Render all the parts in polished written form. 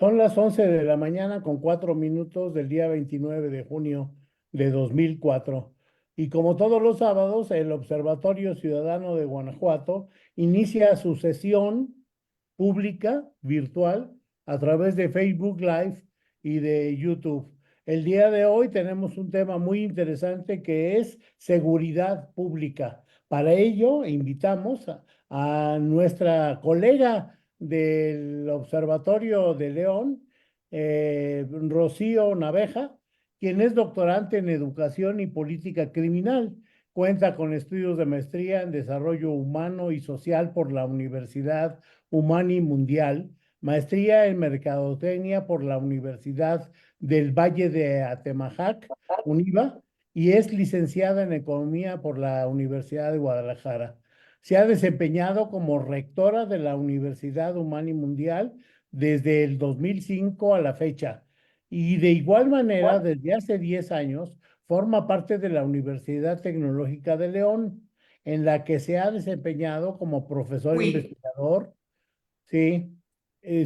Son las 11 de la mañana con 4 minutos del día 29 de junio de 2004. Y como todos los sábados, el Observatorio Ciudadano de Guanajuato inicia su sesión pública virtual a través de Facebook Live y de YouTube. El día de hoy tenemos un tema muy interesante que es seguridad pública. Para ello, invitamos a nuestra colega del Observatorio de León, Rocío Naveja, quien es doctorante en Educación y Política Criminal. Cuenta con estudios de maestría en Desarrollo Humano y Social por la Universidad Humani Mundial, maestría en Mercadotecnia por la Universidad del Valle de Atemajac, UNIVA, y es licenciada en Economía por la Universidad de Guadalajara. Se ha desempeñado como rectora de la Universidad Humani Mundial desde el 2005 a la fecha. Y de igual manera, desde hace 10 años, forma parte de la Universidad Tecnológica de León, en la que se ha desempeñado como profesor Uy, investigador, sí,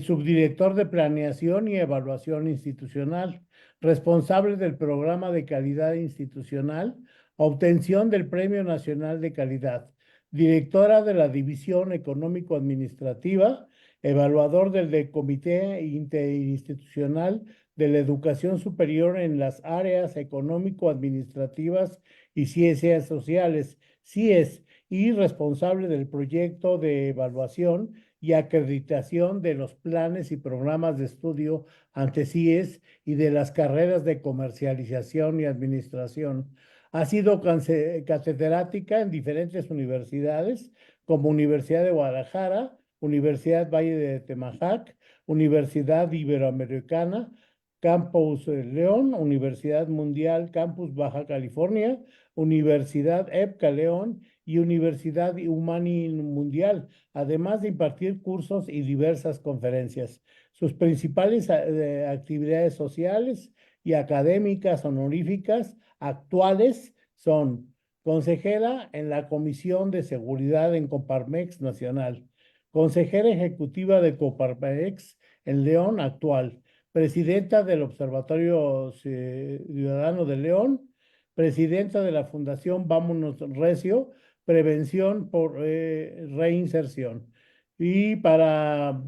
subdirector de Planeación y Evaluación Institucional, responsable del Programa de Calidad Institucional, obtención del Premio Nacional de Calidad, directora de la División Económico-Administrativa, evaluador del Comité Interinstitucional de la Educación Superior en las áreas económico-administrativas y ciencias sociales, CIES, y responsable del proyecto de evaluación y acreditación de los planes y programas de estudio ante CIES y de las carreras de comercialización y administración. Ha sido catedrática en diferentes universidades, como Universidad de Guadalajara, Universidad Valle de Temajac, Universidad Iberoamericana, Campus León, Universidad Mundial Campus Baja California, Universidad EPCA León y Universidad Humani Mundial, además de impartir cursos y diversas conferencias. Sus principales actividades sociales y académicas honoríficas actuales son consejera en la Comisión de Seguridad en Coparmex Nacional, consejera ejecutiva de Coparmex en León actual, presidenta del Observatorio Ciudadano de León, presidenta de la Fundación Vámonos Recio, prevención por reinserción. Y para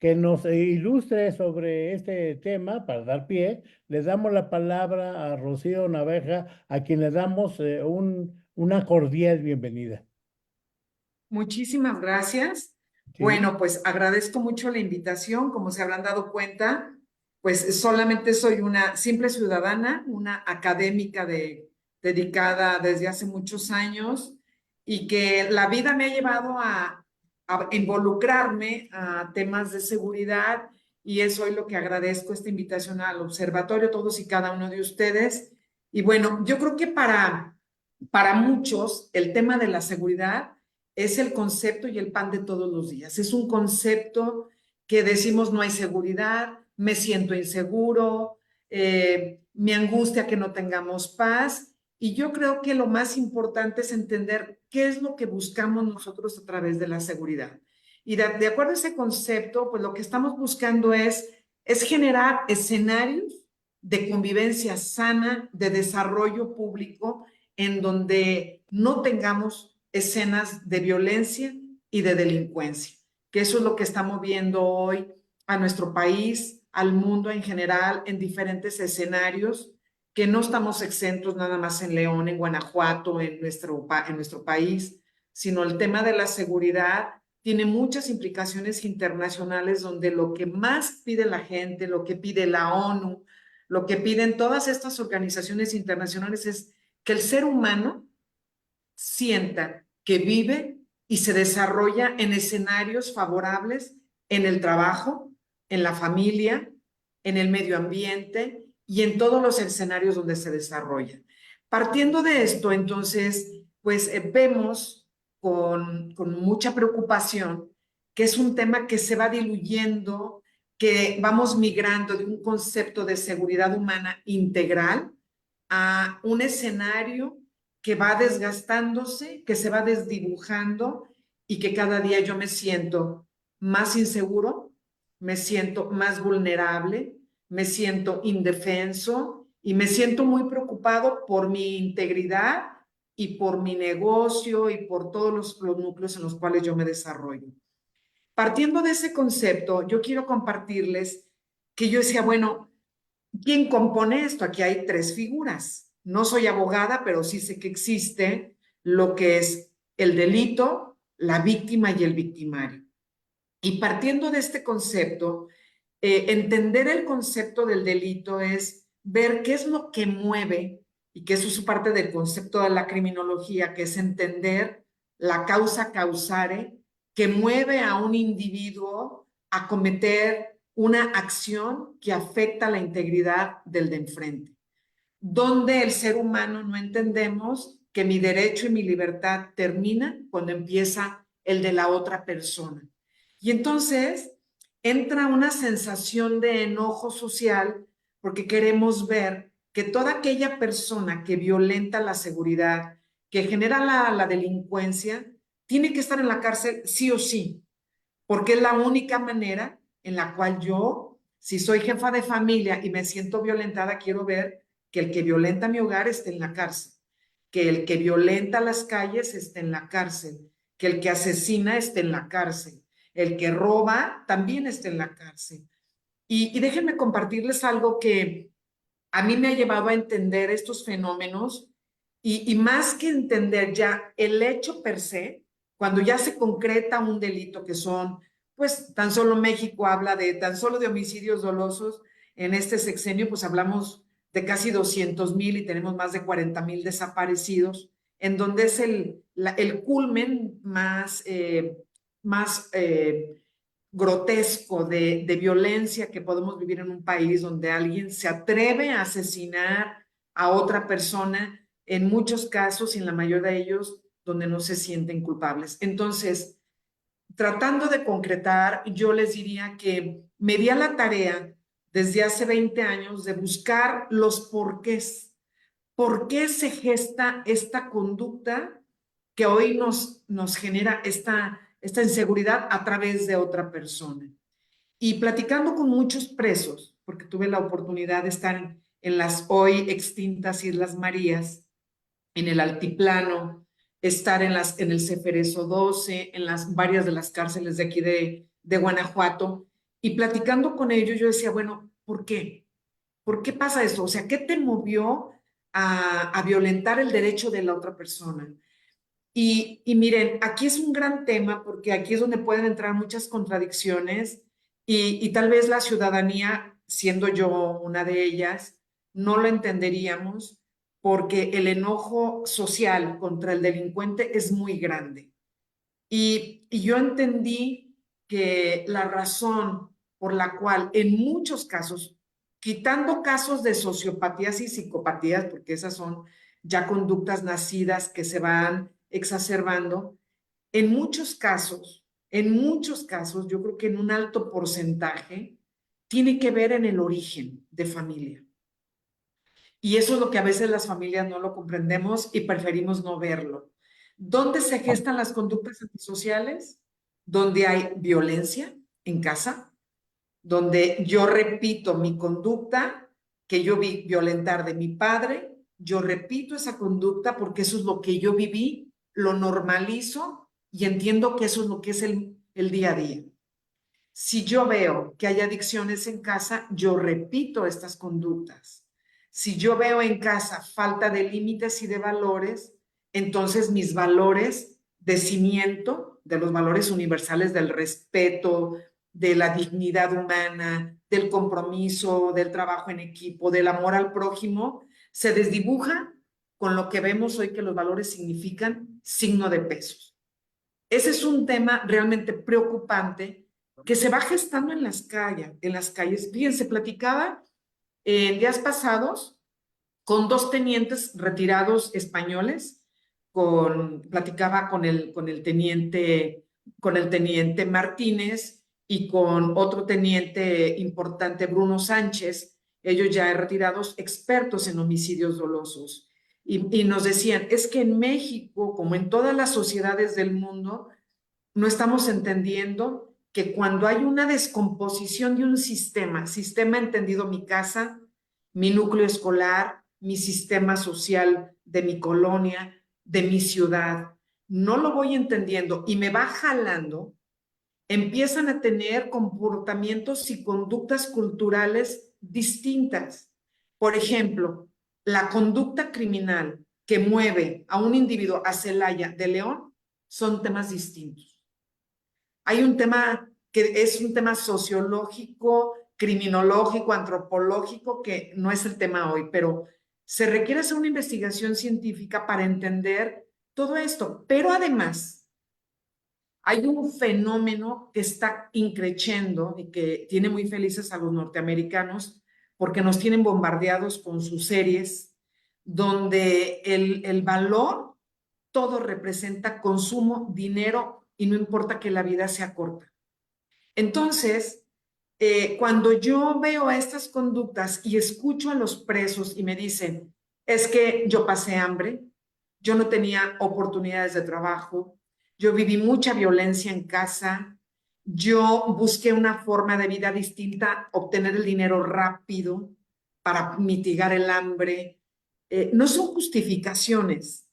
que nos ilustre sobre este tema, para dar pie, le damos la palabra a Rocío Naveja, a quien le damos una cordial bienvenida. muchísimas gracias. ¿Sí? Bueno, pues agradezco mucho la invitación. Como se habrán dado cuenta, pues solamente soy una simple ciudadana, una académica dedicada desde hace muchos años y que la vida me ha llevado a involucrarme a temas de seguridad y es hoy lo que agradezco esta invitación al observatorio, todos y cada uno de ustedes. Y bueno, yo creo que para muchos el tema de la seguridad es el concepto y el pan de todos los días. Es un concepto que decimos no hay seguridad, me siento inseguro, me angustia que no tengamos paz. Y yo creo que lo más importante es entender qué es lo que buscamos nosotros a través de la seguridad. Y de acuerdo a ese concepto, pues lo que estamos buscando es generar escenarios de convivencia sana, de desarrollo público, en donde no tengamos escenas de violencia y de delincuencia, que eso es lo que está moviendo hoy a nuestro país, al mundo en general, en diferentes escenarios, que no estamos exentos nada más en León, en Guanajuato, en nuestro país, sino el tema de la seguridad tiene muchas implicaciones internacionales donde lo que más pide la gente, lo que pide la ONU, lo que piden todas estas organizaciones internacionales es que el ser humano sienta que vive y se desarrolla en escenarios favorables en el trabajo, en la familia, en el medio ambiente y en todos los escenarios donde se desarrolla. Partiendo de esto, entonces, pues vemos con mucha preocupación que es un tema que se va diluyendo, que vamos migrando de un concepto de seguridad humana integral a un escenario que va desgastándose, que se va desdibujando y que cada día yo me siento más inseguro, me siento más vulnerable, me siento indefenso y me siento muy preocupado por mi integridad y por mi negocio y por todos los núcleos en los cuales yo me desarrollo. Partiendo de ese concepto, yo quiero compartirles que yo decía, bueno, ¿quién compone esto? Aquí hay tres figuras. No soy abogada, pero sí sé que existe lo que es el delito, la víctima y el victimario. Y partiendo de este concepto, entender el concepto del delito es ver qué es lo que mueve, y que eso es parte del concepto de la criminología, que es entender la causa causare que mueve a un individuo a cometer una acción que afecta la integridad del de enfrente, donde el ser humano no entendemos que mi derecho y mi libertad termina cuando empieza el de la otra persona. Y entonces entra una sensación de enojo social porque queremos ver que toda aquella persona que violenta la seguridad, que genera la delincuencia, tiene que estar en la cárcel sí o sí, porque es la única manera en la cual yo, si soy jefa de familia y me siento violentada, quiero ver que el que violenta mi hogar esté en la cárcel, que el que violenta las calles esté en la cárcel, que el que asesina esté en la cárcel, el que roba también esté en la cárcel. Y déjenme compartirles algo que a mí me ha llevado a entender estos fenómenos y más que entender ya el hecho per se, cuando ya se concreta un delito que son, pues tan solo México habla de tan solo de homicidios dolosos, en este sexenio pues hablamos de casi 200,000 y tenemos más de 40,000 desaparecidos, en donde es el culmen más grotesco de violencia que podemos vivir en un país donde alguien se atreve a asesinar a otra persona, en muchos casos y en la mayoría de ellos donde no se sienten culpables. Entonces, tratando de concretar, yo les diría que me di a la tarea desde hace 20 años de buscar los porqués. ¿Por qué se gesta esta conducta que hoy nos genera esta inseguridad a través de otra persona? Y platicando con muchos presos, porque tuve la oportunidad de estar en las hoy extintas Islas Marías, en el Altiplano, estar en el Ceferezo 12, en las varias de las cárceles de aquí de Guanajuato, y platicando con ellos yo decía, bueno, ¿por qué? ¿Por qué pasa esto? O sea, ¿qué te movió a violentar el derecho de la otra persona? Y miren, aquí es un gran tema porque aquí es donde pueden entrar muchas contradicciones y tal vez la ciudadanía, siendo yo una de ellas, no lo entenderíamos porque el enojo social contra el delincuente es muy grande. Y yo entendí que la razón por la cual en muchos casos, quitando casos de sociopatías y psicopatías, porque esas son ya conductas nacidas que se van exacerbando, en muchos casos, yo creo que en un alto porcentaje, tiene que ver en el origen de familia. Y eso es lo que a veces las familias no lo comprendemos y preferimos no verlo. ¿Dónde se gestan las conductas antisociales? Donde hay violencia en casa, donde yo repito mi conducta que yo vi violentar de mi padre, yo repito esa conducta porque eso es lo que yo viví, lo normalizo y entiendo que eso es lo que es el día a día. Si yo veo que hay adicciones en casa, yo repito estas conductas. Si yo veo en casa falta de límites y de valores, entonces mis valores de cimiento, de los valores universales del respeto, de la dignidad humana, del compromiso, del trabajo en equipo, del amor al prójimo, se desdibuja con lo que vemos hoy que los valores significan signo de pesos. Ese es un tema realmente preocupante que se va gestando en las calles, Fíjense, platicaba en días pasados con dos tenientes retirados españoles, platicaba con el teniente Martínez y con otro teniente importante, Bruno Sánchez, ellos ya retirados, expertos en homicidios dolosos. Y nos decían, es que en México, como en todas las sociedades del mundo, no estamos entendiendo que cuando hay una descomposición de un sistema entendido mi casa, mi núcleo escolar, mi sistema social de mi colonia, de mi ciudad, no lo voy entendiendo y me va jalando, empiezan a tener comportamientos y conductas culturales distintas. Por ejemplo, la conducta criminal que mueve a un individuo a Celaya de León son temas distintos. Hay un tema que es un tema sociológico, criminológico, antropológico, que no es el tema hoy, pero se requiere hacer una investigación científica para entender todo esto. Pero además, hay un fenómeno que está increciendo y que tiene muy felices a los norteamericanos porque nos tienen bombardeados con sus series, donde el valor todo representa consumo, dinero y no importa que la vida sea corta. Entonces, cuando yo veo estas conductas y escucho a los presos y me dicen, es que yo pasé hambre, yo no tenía oportunidades de trabajo, yo viví mucha violencia en casa, yo busqué una forma de vida distinta, obtener el dinero rápido para mitigar el hambre. No son justificaciones.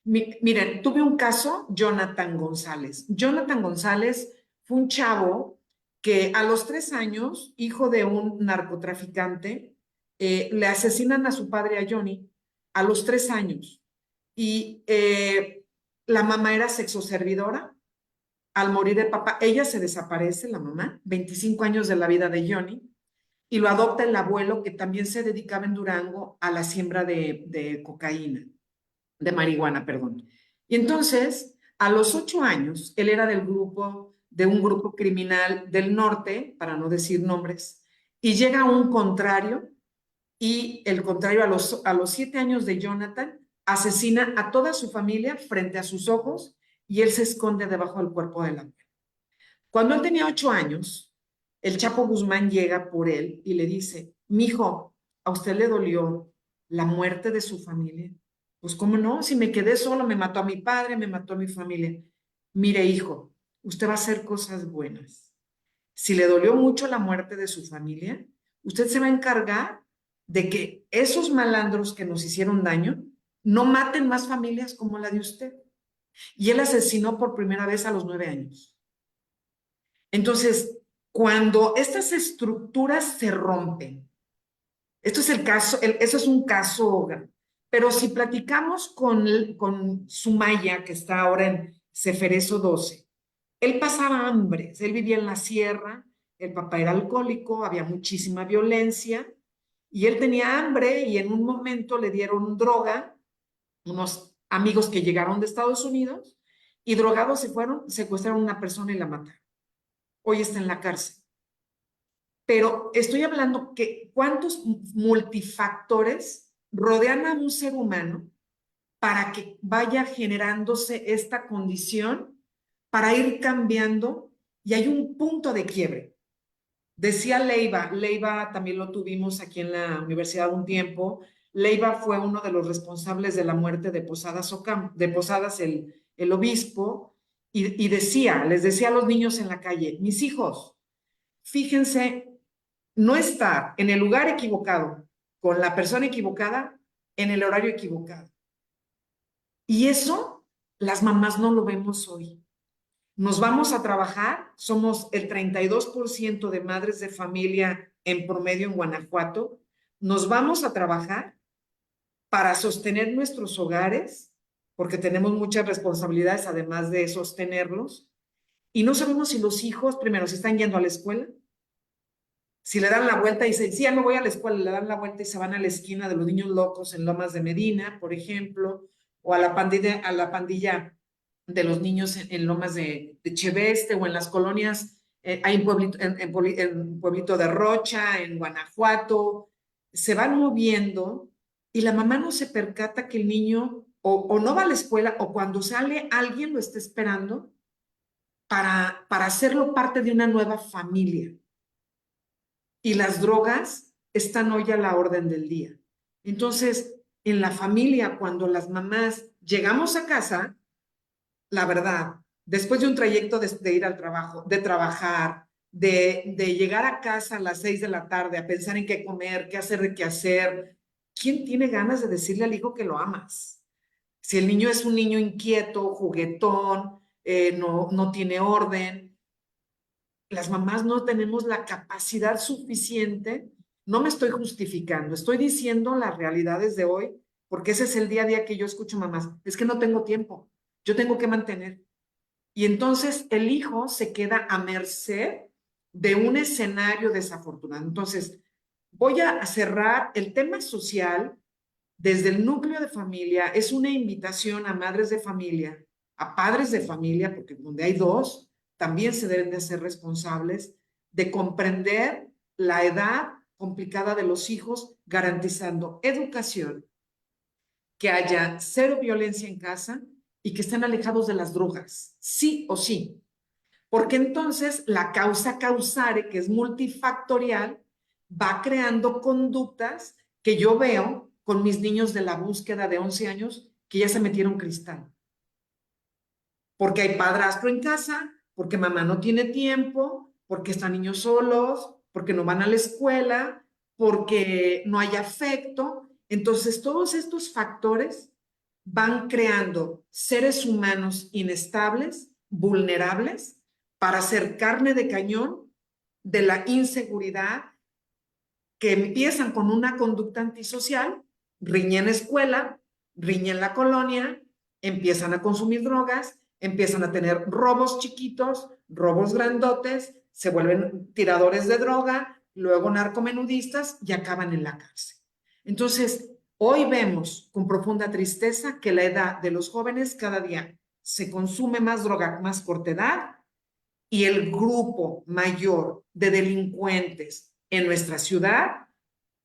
Miren, tuve un caso, Jonathan González. Jonathan González fue un chavo que a los 3 años, hijo de un narcotraficante, le asesinan a su padre, a Johnny, a los 3 años. Y la mamá era sexoservidora. Al morir el papá, ella se desaparece, la mamá, 25 años de la vida de Johnny, y lo adopta el abuelo que también se dedicaba en Durango a la siembra de cocaína, de marihuana, perdón. Y entonces, a los 8 años, él era de un grupo criminal del norte, para no decir nombres, y llega un contrario, y el contrario a los 7 años de Jonathan, asesina a toda su familia frente a sus ojos, y él se esconde debajo del cuerpo de la mujer. Cuando él tenía 8 años, el Chapo Guzmán llega por él y le dice, mijo, ¿a usted le dolió la muerte de su familia? Pues cómo no, si me quedé solo, me mató a mi padre, me mató a mi familia. Mire, hijo, usted va a hacer cosas buenas. Si le dolió mucho la muerte de su familia, usted se va a encargar de que esos malandros que nos hicieron daño no maten más familias como la de usted. Y él asesinó por primera vez a los 9 años. Entonces, cuando estas estructuras se rompen, esto es el caso, eso es un caso, pero si platicamos con Sumaya, que está ahora en Ceferezo 12, él pasaba hambre, él vivía en la sierra, el papá era alcohólico, había muchísima violencia, y él tenía hambre y en un momento le dieron droga, unos amigos que llegaron de Estados Unidos, y drogados se fueron, secuestraron a una persona y la mataron. Hoy está en la cárcel. Pero estoy hablando que cuántos multifactores rodean a un ser humano para que vaya generándose esta condición, para ir cambiando, y hay un punto de quiebre. Decía Leiva también lo tuvimos aquí en la universidad un tiempo. Leiva fue uno de los responsables de la muerte de Posadas el obispo, y les decía a los niños en la calle, mis hijos, fíjense, no estar en el lugar equivocado, con la persona equivocada, en el horario equivocado. Y eso las mamás no lo vemos hoy. Nos vamos a trabajar, somos el 32% de madres de familia en promedio en Guanajuato, nos vamos a trabajar para sostener nuestros hogares, porque tenemos muchas responsabilidades además de sostenerlos, y no sabemos si los hijos primero se están yendo a la escuela, si le dan la vuelta y dicen, sí, ya no voy a la escuela, le dan la vuelta y se van a la esquina de los niños locos en Lomas de Medina, por ejemplo, o a la pandilla de los niños en Lomas de Cheveste o en las colonias, hay en Pueblito de Rocha, en Guanajuato, se van moviendo y la mamá no se percata que el niño o no va a la escuela o cuando sale alguien lo está esperando para hacerlo parte de una nueva familia. Y las drogas están hoy a la orden del día. Entonces, en la familia, cuando las mamás llegamos a casa, la verdad, después de un trayecto de ir al trabajo, de trabajar, de llegar a casa a las 6 de la tarde a pensar en qué comer, qué hacer, de qué hacer, ¿quién tiene ganas de decirle al hijo que lo amas? Si el niño es un niño inquieto, juguetón, no tiene orden, las mamás no tenemos la capacidad suficiente. No me estoy justificando, estoy diciendo las realidades de hoy, porque ese es el día a día que yo escucho mamás. Es que no tengo tiempo, yo tengo que mantener. Y entonces el hijo se queda a merced de un escenario desafortunado. Entonces, voy a cerrar el tema social desde el núcleo de familia. Es una invitación a madres de familia, a padres de familia, porque donde hay dos, también se deben de ser responsables de comprender la edad complicada de los hijos, garantizando educación, que haya cero violencia en casa y que estén alejados de las drogas, sí o sí. Porque entonces la causa causare, que es multifactorial, va creando conductas que yo veo con mis niños de la búsqueda de 11 años que ya se metieron cristal. Porque hay padrastro en casa, porque mamá no tiene tiempo, porque están niños solos, porque no van a la escuela, porque no hay afecto. Entonces, todos estos factores van creando seres humanos inestables, vulnerables, para ser carne de cañón de la inseguridad, que empiezan con una conducta antisocial, riña en escuela, riña en la colonia, empiezan a consumir drogas, empiezan a tener robos chiquitos, robos grandotes, se vuelven tiradores de droga, luego narcomenudistas y acaban en la cárcel. Entonces, hoy vemos con profunda tristeza que la edad de los jóvenes cada día se consume más droga, más corta edad, y el grupo mayor de delincuentes en nuestra ciudad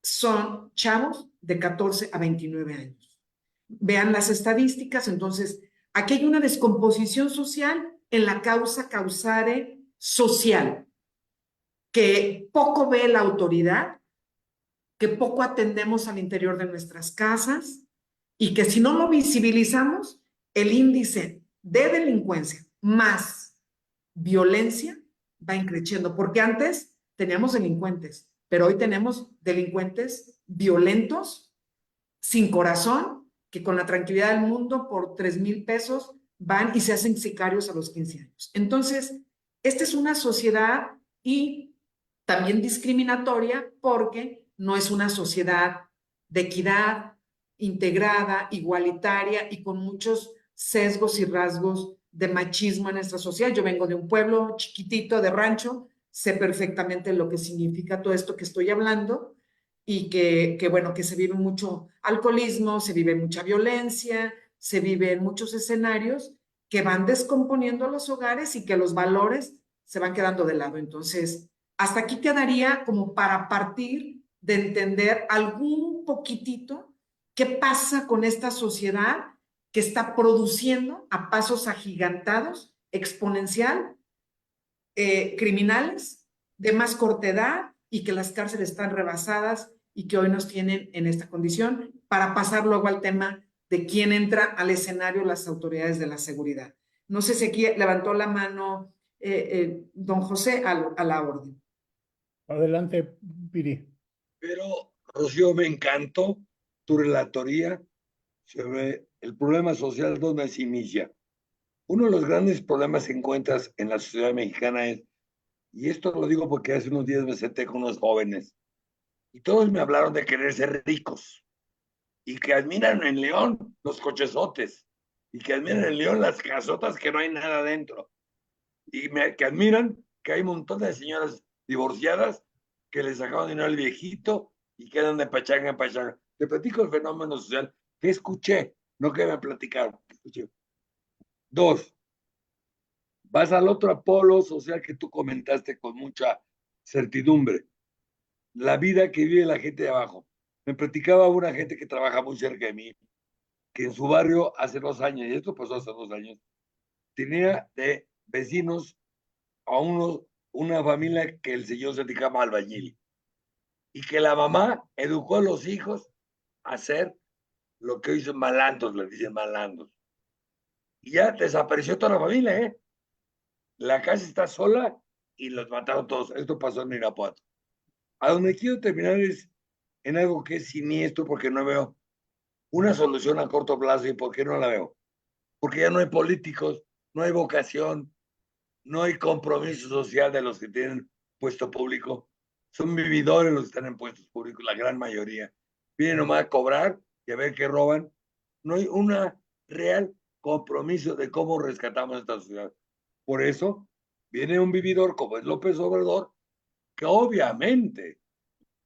son chavos de 14 a 29 años. Vean las estadísticas, entonces, aquí hay una descomposición social en la causa causare social, que poco ve la autoridad, que poco atendemos al interior de nuestras casas y que si no lo visibilizamos, el índice de delincuencia más violencia va increciendo, porque antes teníamos delincuentes, pero hoy tenemos delincuentes violentos, sin corazón, que con la tranquilidad del mundo por 3,000 pesos van y se hacen sicarios a los 15 años. Entonces, esta es una sociedad y también discriminatoria porque no es una sociedad de equidad, integrada, igualitaria y con muchos sesgos y rasgos de machismo en nuestra sociedad. Yo vengo de un pueblo chiquitito de rancho, sé perfectamente lo que significa todo esto que estoy hablando y bueno, que se vive mucho alcoholismo, se vive mucha violencia, se vive en muchos escenarios que van descomponiendo los hogares y que los valores se van quedando de lado. Entonces, hasta aquí quedaría como para partir de entender algún poquitito qué pasa con esta sociedad que está produciendo a pasos agigantados, exponencial, criminales de más corta edad y que las cárceles están rebasadas y que hoy nos tienen en esta condición, para pasar luego al tema de quién entra al escenario, las autoridades de la seguridad. No sé si aquí levantó la mano don José a la orden. Adelante, Piri. Pero, Rocío, me encantó tu relatoría sobre el problema social donde se inicia. Uno de los grandes problemas que encuentras en la sociedad mexicana es, y esto lo digo porque hace unos días me senté con unos jóvenes, y todos me hablaron de querer ser ricos, y que admiran en León los cochesotes, y que admiran en León las casotas que no hay nada dentro, y que admiran que hay un montón de señoras divorciadas que les sacaban dinero al viejito y quedan de pachanga en pachanga. Te platico el fenómeno social que escuché, no que me platicaron. Escuché. Dos, vas al otro polo social que tú comentaste con mucha certidumbre, la vida que vive la gente de abajo. Me platicaba una gente que trabaja muy cerca de mí, que en su barrio hace 2 años, y esto pasó hace 2 años, tenía de vecinos a una familia que el señor se dedicaba albañil y que la mamá educó a los hijos a hacer lo que hoy son malandros, les dicen malandros. Y ya desapareció toda la familia, ¿eh? La casa está sola y los mataron todos. Esto pasó en Irapuato. A donde quiero terminar es en algo que es siniestro porque no veo una solución a corto plazo. ¿Y por qué no la veo? Porque ya no hay políticos, no hay vocación, no hay compromiso social de los que tienen puesto público. Son vividores los que están en puestos públicos, la gran mayoría. Vienen nomás a cobrar y a ver qué roban. No hay una real compromiso de cómo rescatamos esta sociedad. Por eso viene un vividor como es López Obrador, que obviamente,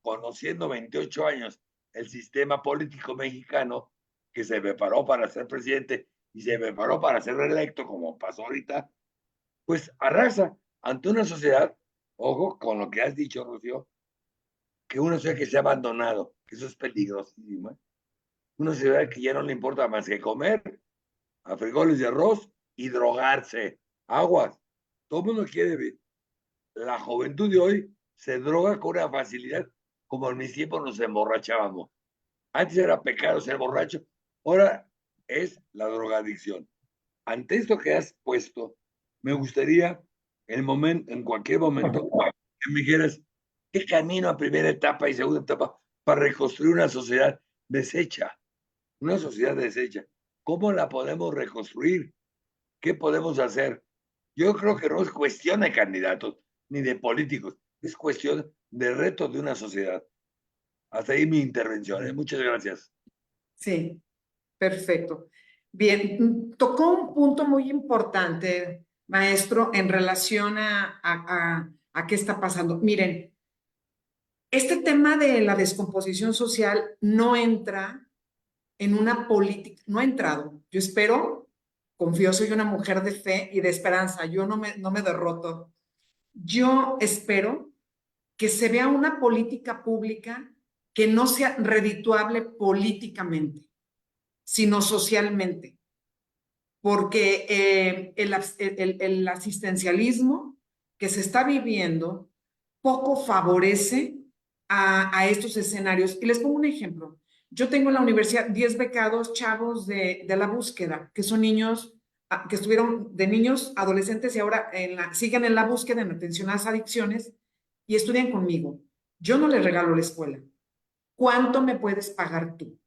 conociendo 28 años el sistema político mexicano, que se preparó para ser presidente y se preparó para ser reelecto, como pasó ahorita, pues arrasa ante una sociedad, ojo con lo que has dicho, Rocío, que una sociedad que se ha abandonado, que eso es peligrosísimo, ¿eh? Una sociedad que ya no le importa más que comer a frijoles de arroz y drogarse, aguas. Todo el mundo quiere ver. La juventud de hoy se droga con una facilidad como en mis tiempos nos emborrachábamos. Antes era pecado ser borracho, ahora es la drogadicción. Ante esto que has puesto, me gustaría en cualquier momento, que me dijeras qué camino a primera etapa y segunda etapa para reconstruir una sociedad deshecha. ¿Cómo la podemos reconstruir? ¿Qué podemos hacer? Yo creo que no es cuestión de candidatos ni de políticos, es cuestión de retos de una sociedad. Hasta ahí mi intervención, ¿eh? Muchas gracias. Sí, perfecto. Bien, tocó un punto muy importante, maestro, en relación a qué está pasando. Miren, este tema de la descomposición social no entra en una política, no ha entrado. Yo espero, confío, soy una mujer de fe y de esperanza, yo no me derroto. Yo espero que se vea una política pública que no sea redituable políticamente, sino socialmente, porque el asistencialismo que se está viviendo poco favorece a estos escenarios. Y les pongo un ejemplo. Yo tengo en la universidad 10 becados chavos de la búsqueda, que son niños que estuvieron de niños, adolescentes y ahora siguen en la búsqueda en atención a las adicciones y estudian conmigo. Yo no les regalo la escuela. ¿Cuánto me puedes pagar tú?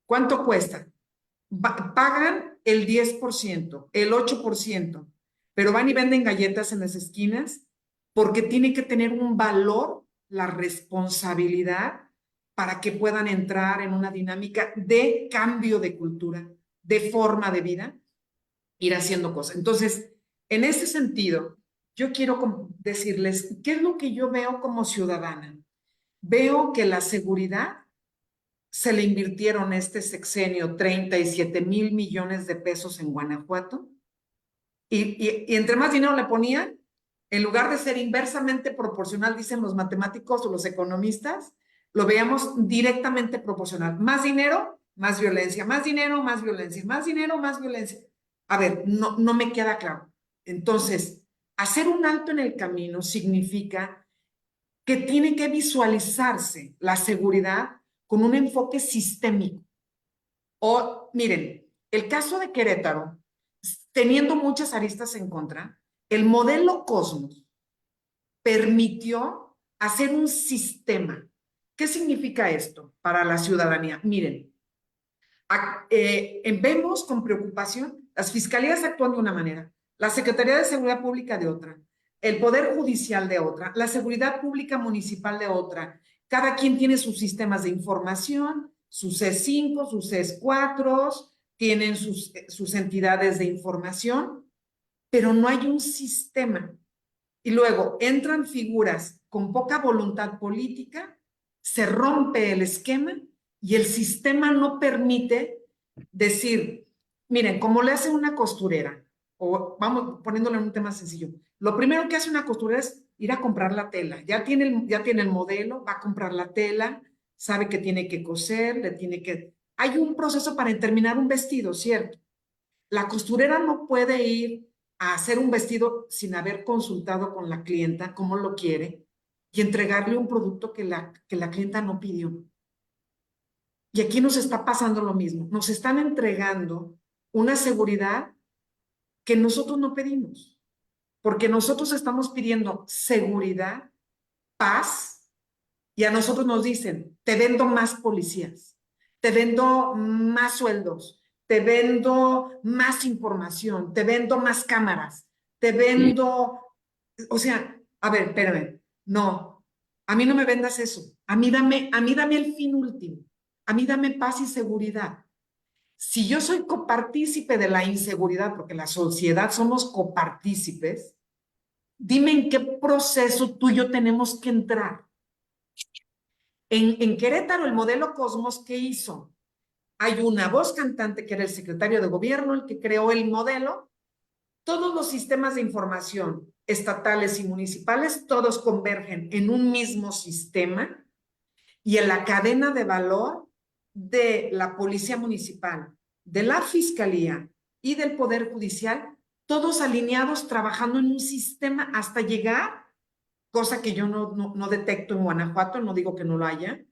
¿Cuánto cuesta? Pagan el 10%, el 8%, pero van y venden galletas en las esquinas porque tiene que tener un valor la responsabilidad para que puedan entrar en una dinámica de cambio de cultura, de forma de vida, ir haciendo cosas. Entonces, en ese sentido, yo quiero decirles, ¿qué es lo que yo veo como ciudadana? Veo que la seguridad se le invirtieron este sexenio 37,000 millones de pesos en Guanajuato y entre más dinero le ponían, en lugar de ser inversamente proporcional, dicen los matemáticos o los economistas, lo veíamos directamente proporcional. Más dinero, más violencia, más dinero, más violencia, más dinero, más violencia. A ver, no me queda claro. Entonces, hacer un alto en el camino significa que tiene que visualizarse la seguridad con un enfoque sistémico. O, miren, el caso de Querétaro, teniendo muchas aristas en contra, el modelo Cosmos permitió hacer un sistema. ¿Qué significa esto para la ciudadanía? Miren, vemos con preocupación las fiscalías actúan de una manera, la Secretaría de Seguridad Pública de otra, el Poder Judicial de otra, la Seguridad Pública Municipal de otra. Cada quien tiene sus sistemas de información, sus C5, sus C4, tienen sus entidades de información, pero no hay un sistema. Y luego entran figuras con poca voluntad política, se rompe el esquema y el sistema no permite decir, miren, como le hace una costurera, o vamos poniéndolo en un tema sencillo, lo primero que hace una costurera es ir a comprar la tela, ya tiene el modelo, va a comprar la tela, sabe que tiene que coser, hay un proceso para terminar un vestido, ¿cierto? La costurera no puede ir a hacer un vestido sin haber consultado con la clienta cómo lo quiere y entregarle un producto que la clienta no pidió. Y aquí nos está pasando lo mismo. Nos están entregando una seguridad que nosotros no pedimos. porque nosotros estamos pidiendo seguridad, paz, y a nosotros nos dicen, te vendo más policías, te vendo más sueldos, te vendo más información, te vendo más cámaras, te vendo, o sea, a ver, espérame, no, a mí no me vendas eso, a mí dame el fin último, a mí dame paz y seguridad. Si yo soy copartícipe de la inseguridad, porque la sociedad somos copartícipes, dime en qué proceso tú y yo tenemos que entrar. En Querétaro, el modelo Cosmos, ¿qué hizo? Hay una voz cantante que era el secretario de gobierno, el que creó el modelo. Todos los sistemas de información estatales y municipales, todos convergen en un mismo sistema y en la cadena de valor de la policía municipal, de la fiscalía y del poder judicial, todos alineados trabajando en un sistema hasta llegar, cosa que yo no detecto en Guanajuato, no digo que no lo haya,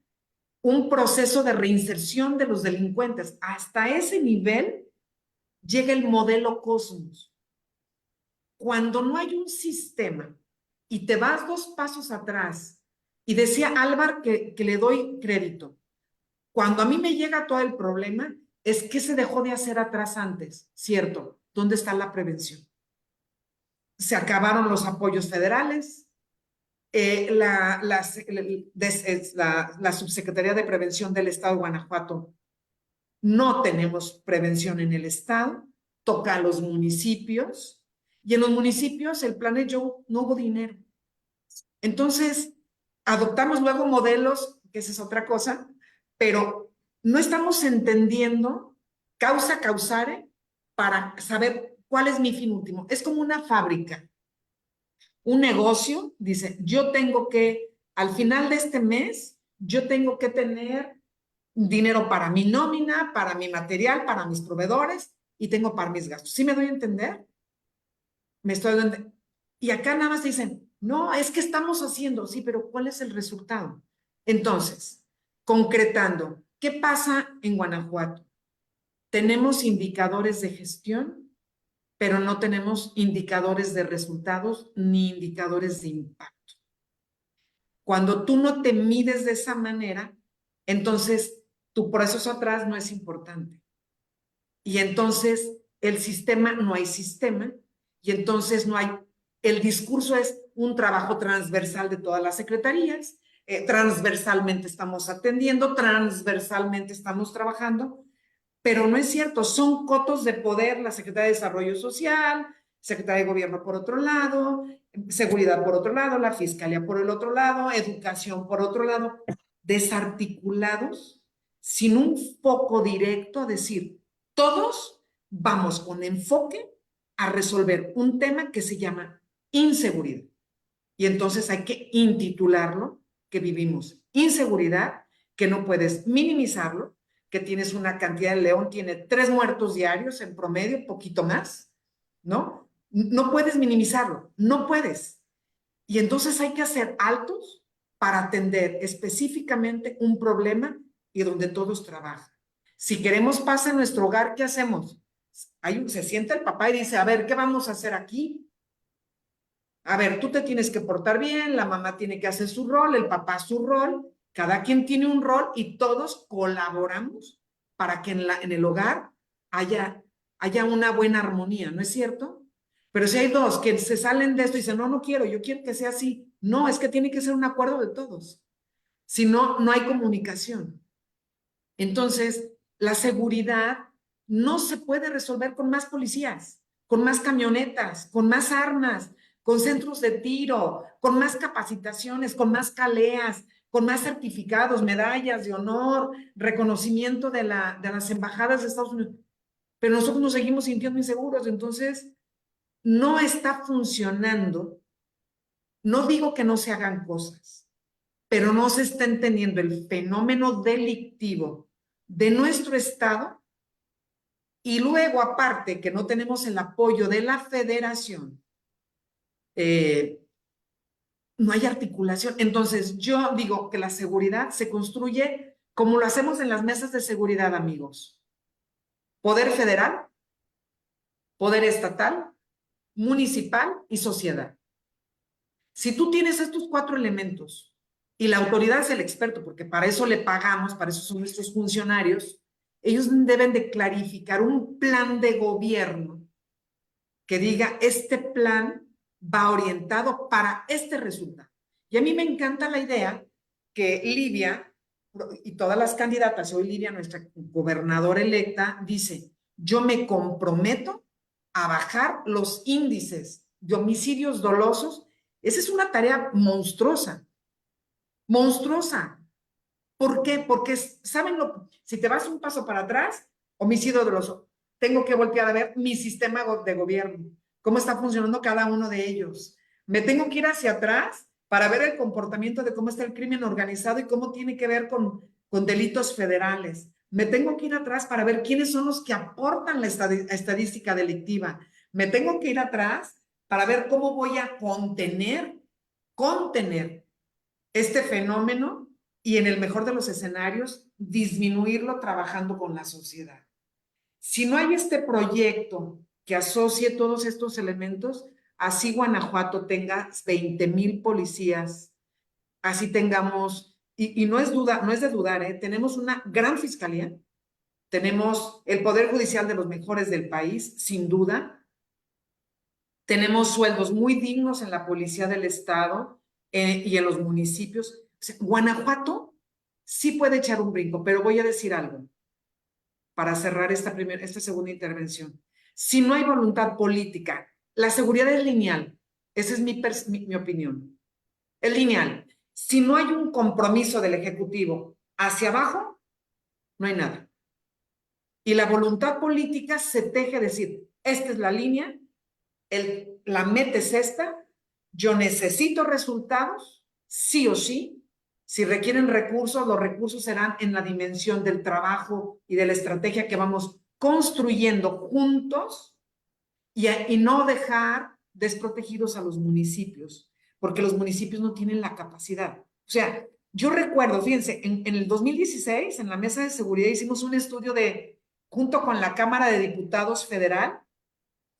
un proceso de reinserción de los delincuentes. Hasta ese nivel llega el modelo Cosmos. Cuando no hay un sistema y te vas 2 pasos atrás, y decía Álvaro que le doy crédito, cuando a mí me llega todo el problema, es que se dejó de hacer atrás antes, ¿cierto? ¿Dónde está la prevención? Se acabaron los apoyos federales, la Subsecretaría de Prevención del Estado de Guanajuato, no tenemos prevención en el Estado, toca a los municipios, y en los municipios el plan de Joe no hubo dinero. Entonces, adoptamos luego modelos, que esa es otra cosa, pero no estamos entendiendo causa causare para saber cuál es mi fin último. Es como una fábrica, un negocio, dice, yo tengo que, al final de este mes, yo tengo que tener dinero para mi nómina, para mi material, para mis proveedores y tengo para mis gastos. ¿Sí me doy a entender? Me estoy dando. Y acá nada más dicen, no, es que estamos haciendo, sí, pero ¿cuál es el resultado? Entonces, concretando, ¿qué pasa en Guanajuato? Tenemos indicadores de gestión, pero no tenemos indicadores de resultados ni indicadores de impacto. Cuando tú no te mides de esa manera, entonces tu proceso atrás no es importante. Y entonces el sistema, no hay sistema, y entonces no hay, el discurso es un trabajo transversal de todas las secretarías, transversalmente estamos atendiendo, transversalmente estamos trabajando, pero no es cierto, son cotos de poder, la Secretaría de Desarrollo Social, Secretaría de Gobierno por otro lado, Seguridad por otro lado, la Fiscalía por el otro lado, Educación por otro lado, desarticulados, sin un foco directo a decir, todos vamos con enfoque a resolver un tema que se llama inseguridad. Y entonces hay que intitularlo, que vivimos inseguridad, que no puedes minimizarlo, que tienes una cantidad, el León tiene 3 muertos diarios en promedio, poquito más, ¿no? No puedes minimizarlo, no puedes. Y entonces hay que hacer altos para atender específicamente un problema y donde todos trabajan. Si queremos paz en nuestro hogar, ¿qué hacemos? Se sienta el papá y dice, a ver, ¿qué vamos a hacer aquí? A ver, tú te tienes que portar bien, la mamá tiene que hacer su rol, el papá su rol, cada quien tiene un rol y todos colaboramos para que en el hogar haya una buena armonía, ¿no es cierto? Pero si hay 2 que se salen de esto y dicen, no quiero, yo quiero que sea así. No, es que tiene que ser un acuerdo de todos. Si no, no hay comunicación. Entonces, la seguridad no se puede resolver con más policías, con más camionetas, con más armas, con centros de tiro, con más capacitaciones, con más caleas, con más certificados, medallas de honor, reconocimiento de las embajadas de Estados Unidos. Pero nosotros nos seguimos sintiendo inseguros, entonces no está funcionando. No digo que no se hagan cosas, pero no se está entendiendo el fenómeno delictivo de nuestro Estado y luego, aparte, que no tenemos el apoyo de la Federación, no hay articulación. Entonces, yo digo que la seguridad se construye como lo hacemos en las mesas de seguridad, amigos. Poder federal, poder estatal municipal y sociedad. Si tú tienes estos 4 elementos y la autoridad es el experto, porque para eso le pagamos, para eso son nuestros funcionarios, ellos deben de clarificar un plan de gobierno que diga, este plan va orientado para este resultado. Y a mí me encanta la idea que Livia y todas las candidatas, hoy Livia, nuestra gobernadora electa, dice, yo me comprometo a bajar los índices de homicidios dolosos. Esa es una tarea monstruosa, monstruosa. ¿Por qué? Porque, ¿saben lo? Si te vas un paso para atrás, homicidio doloso, tengo que voltear a ver mi sistema de gobierno, cómo está funcionando cada uno de ellos. Me tengo que ir hacia atrás para ver el comportamiento de cómo está el crimen organizado y cómo tiene que ver con delitos federales. Me tengo que ir atrás para ver quiénes son los que aportan la estadística delictiva. Me tengo que ir atrás para ver cómo voy a contener este fenómeno y en el mejor de los escenarios, disminuirlo trabajando con la sociedad. Si no hay este proyecto que asocie todos estos elementos, así Guanajuato tenga 20,000 policías, así tengamos, y no es de dudar, tenemos una gran fiscalía, tenemos el Poder Judicial de los mejores del país, sin duda, tenemos sueldos muy dignos en la Policía del Estado y en los municipios. O sea, Guanajuato sí puede echar un brinco, pero voy a decir algo para cerrar esta segunda intervención. Si no hay voluntad política, la seguridad es lineal. Esa es mi opinión. Es lineal. Si no hay un compromiso del Ejecutivo hacia abajo, no hay nada. Y la voluntad política se teje a decir, esta es la línea, la meta es esta, yo necesito resultados, sí o sí. Si requieren recursos, los recursos serán en la dimensión del trabajo y de la estrategia que vamos construyendo juntos y no dejar desprotegidos a los municipios, porque los municipios no tienen la capacidad. O sea, yo recuerdo, fíjense, en el 2016, en la Mesa de Seguridad, hicimos un estudio junto con la Cámara de Diputados Federal,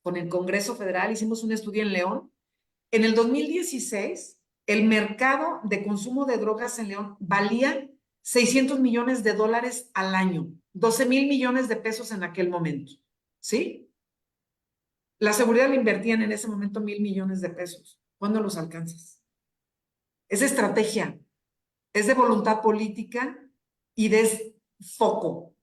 con el Congreso Federal, hicimos un estudio en León. En el 2016, el mercado de consumo de drogas en León valía $600 millones al año, 12,000 millones de pesos en aquel momento, ¿sí? La seguridad le invertían en ese momento 1,000 millones de pesos. ¿Cuándo los alcanzas? Es estrategia, es de voluntad política y de foco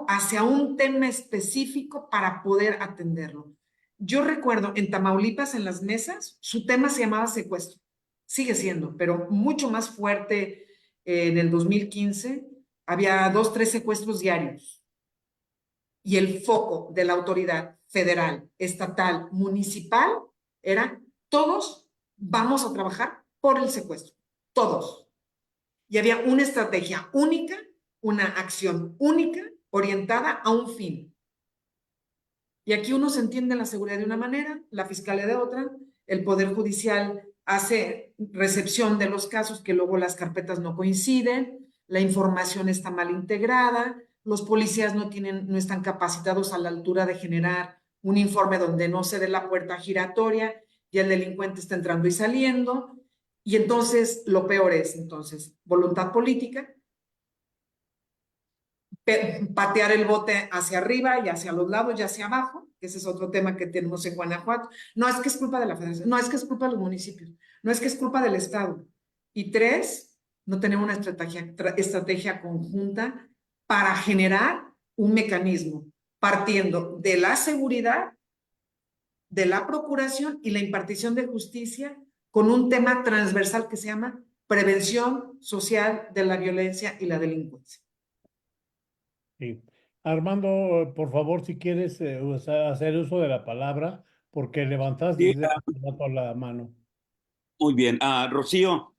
hacia un tema específico para poder atenderlo. Yo recuerdo en Tamaulipas, en las mesas, su tema se llamaba secuestro. Sigue siendo, pero mucho más fuerte. En el 2015 había 2, 3 secuestros diarios. Y el foco de la autoridad federal, estatal, municipal, era todos vamos a trabajar por el secuestro. Todos. Y había una estrategia única, una acción única, orientada a un fin. Y aquí uno se entiende la seguridad de una manera, la fiscalía de otra, el Poder Judicial hace recepción de los casos que luego las carpetas no coinciden, la información está mal integrada, los policías no están capacitados a la altura de generar un informe donde no se dé la puerta giratoria y el delincuente está entrando y saliendo. Y entonces, lo peor es, voluntad política, patear el bote hacia arriba y hacia los lados y hacia abajo, que ese es otro tema que tenemos en Guanajuato. No es que es culpa de la federación, no es que es culpa de los municipios, no es que es culpa del Estado. Y 3, no tenemos una estrategia conjunta para generar un mecanismo partiendo de la seguridad, de la procuración y la impartición de justicia con un tema transversal que se llama prevención social de la violencia y la delincuencia. Sí. Armando, por favor, si quieres hacer uso de la palabra, porque levantaste Sí, desde hace rato la mano. muy bien. Rocío,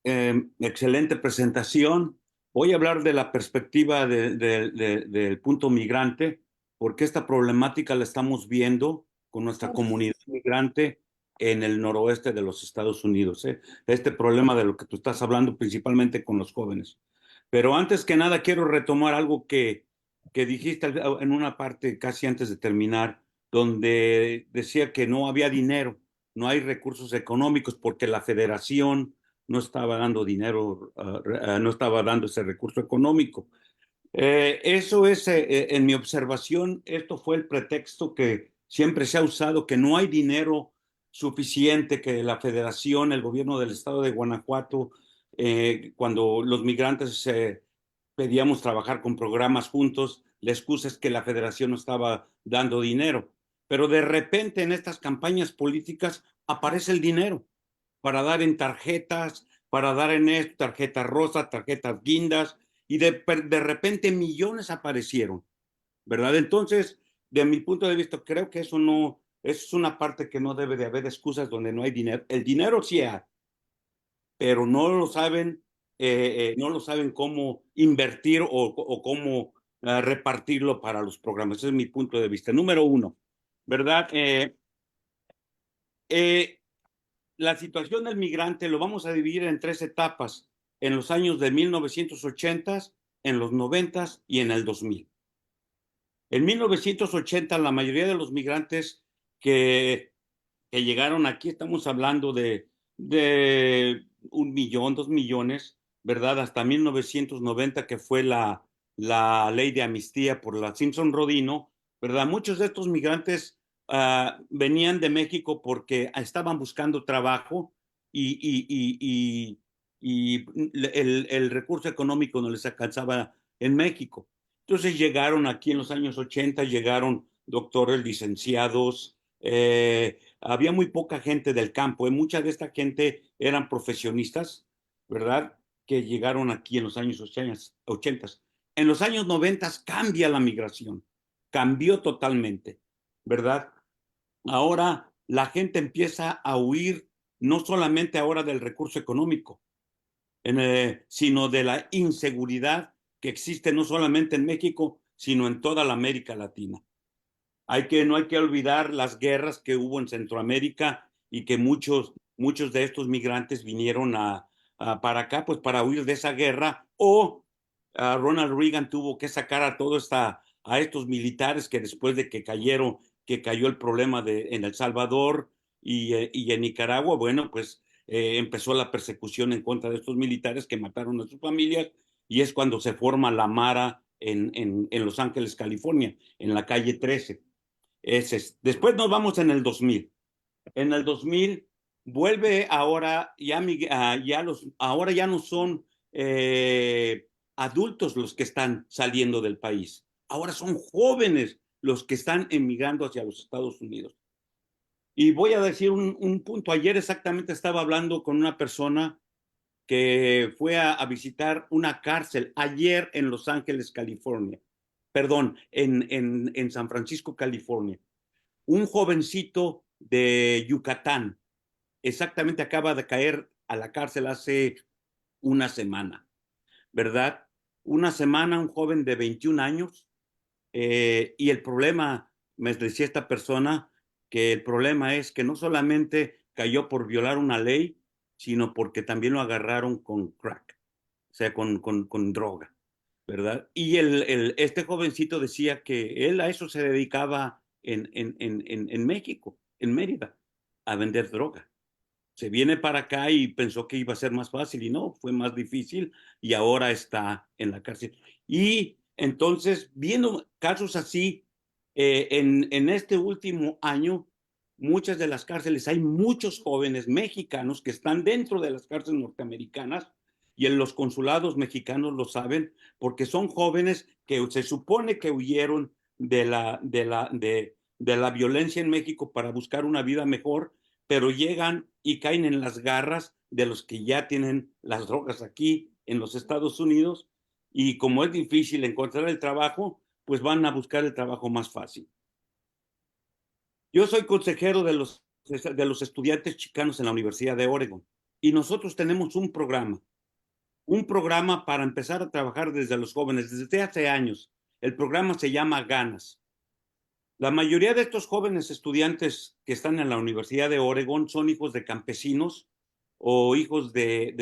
excelente presentación. Voy a hablar de la perspectiva del punto migrante, porque esta problemática la estamos viendo con nuestra comunidad migrante en el noroeste de los Estados Unidos. Este problema de lo que tú estás hablando, principalmente con los jóvenes. Pero antes que nada, quiero retomar algo que dijiste en una parte casi antes de terminar, donde decía que no había dinero, no hay recursos económicos porque la federación no estaba dando dinero, no estaba dando ese recurso económico. Eso es, en mi observación, esto fue el pretexto que siempre se ha usado, que no hay dinero suficiente, que la federación, el gobierno del estado de Guanajuato, cuando los migrantes pedíamos trabajar con programas juntos, la excusa es que la federación no estaba dando dinero. Pero de repente en estas campañas políticas aparece el dinero para dar en tarjetas, para dar en esto, tarjetas rosas, tarjetas guindas, y de repente millones aparecieron, ¿verdad? Entonces, de mi punto de vista, creo que eso no, es una parte que no debe de haber excusas donde no hay dinero. El dinero sí hay, pero no lo saben cómo invertir o cómo repartirlo para los programas. Ese es mi punto de vista. Número uno, ¿verdad? Eh, la situación del migrante lo vamos a dividir en tres etapas, en los años de 1980, en los 90 y en el 2000. En 1980, la mayoría de los migrantes que llegaron aquí, estamos hablando de 1 millón, 2 millones, ¿verdad? Hasta 1990, que fue la ley de amnistía por la Simpson-Rodino, ¿verdad? Muchos de estos migrantes venían de México porque estaban buscando trabajo y el recurso económico no les alcanzaba en México. Entonces llegaron aquí en los años 80, llegaron doctores, licenciados, había muy poca gente del campo, mucha de esta gente eran profesionistas, ¿verdad? Que llegaron aquí en los años 80. En los años 90 cambia la migración, cambió totalmente, ¿verdad? Ahora la gente empieza a huir no solamente ahora del recurso económico, sino de la inseguridad que existe no solamente en México, sino en toda la América Latina. No hay que olvidar las guerras que hubo en Centroamérica y que muchos de estos migrantes vinieron para acá, pues para huir de esa guerra, o Ronald Reagan tuvo que sacar a estos militares que después de que cayó el problema en El Salvador y en Nicaragua, bueno, pues empezó la persecución en contra de estos militares que mataron a sus familias, y es cuando se forma la Mara en Los Ángeles, California, en la calle 13. Después nos vamos en el 2000. En el 2000 vuelve ahora, ahora ya no son adultos los que están saliendo del país. Ahora son jóvenes los que están emigrando hacia los Estados Unidos. Y voy a decir un punto. Ayer exactamente estaba hablando con una persona que fue a visitar una cárcel ayer en Los Ángeles, California. Perdón, en San Francisco, California. Un jovencito de Yucatán, exactamente acaba de caer a la cárcel hace una semana, ¿verdad? Una semana, un joven de 21 años, y el problema, me decía esta persona, que el problema es que no solamente cayó por violar una ley, sino porque también lo agarraron con crack, o sea, con droga, ¿verdad? Y este jovencito decía que él a eso se dedicaba en México, en Mérida, a vender droga. Se viene para acá y pensó que iba a ser más fácil y no, fue más difícil, y ahora está en la cárcel. Y entonces, viendo casos así, en este último año, muchas de las cárceles, hay muchos jóvenes mexicanos que están dentro de las cárceles norteamericanas, y en los consulados mexicanos lo saben, porque son jóvenes que se supone que huyeron de la violencia en México para buscar una vida mejor, pero llegan y caen en las garras de los que ya tienen las drogas aquí en los Estados Unidos, y como es difícil encontrar el trabajo, pues van a buscar el trabajo más fácil. Yo soy consejero de los estudiantes chicanos en la Universidad de Oregon, y nosotros tenemos un programa para empezar a trabajar desde los jóvenes, desde hace años. El programa se llama Ganas. La mayoría de estos jóvenes estudiantes que están en la Universidad de Oregón son hijos de campesinos o hijos de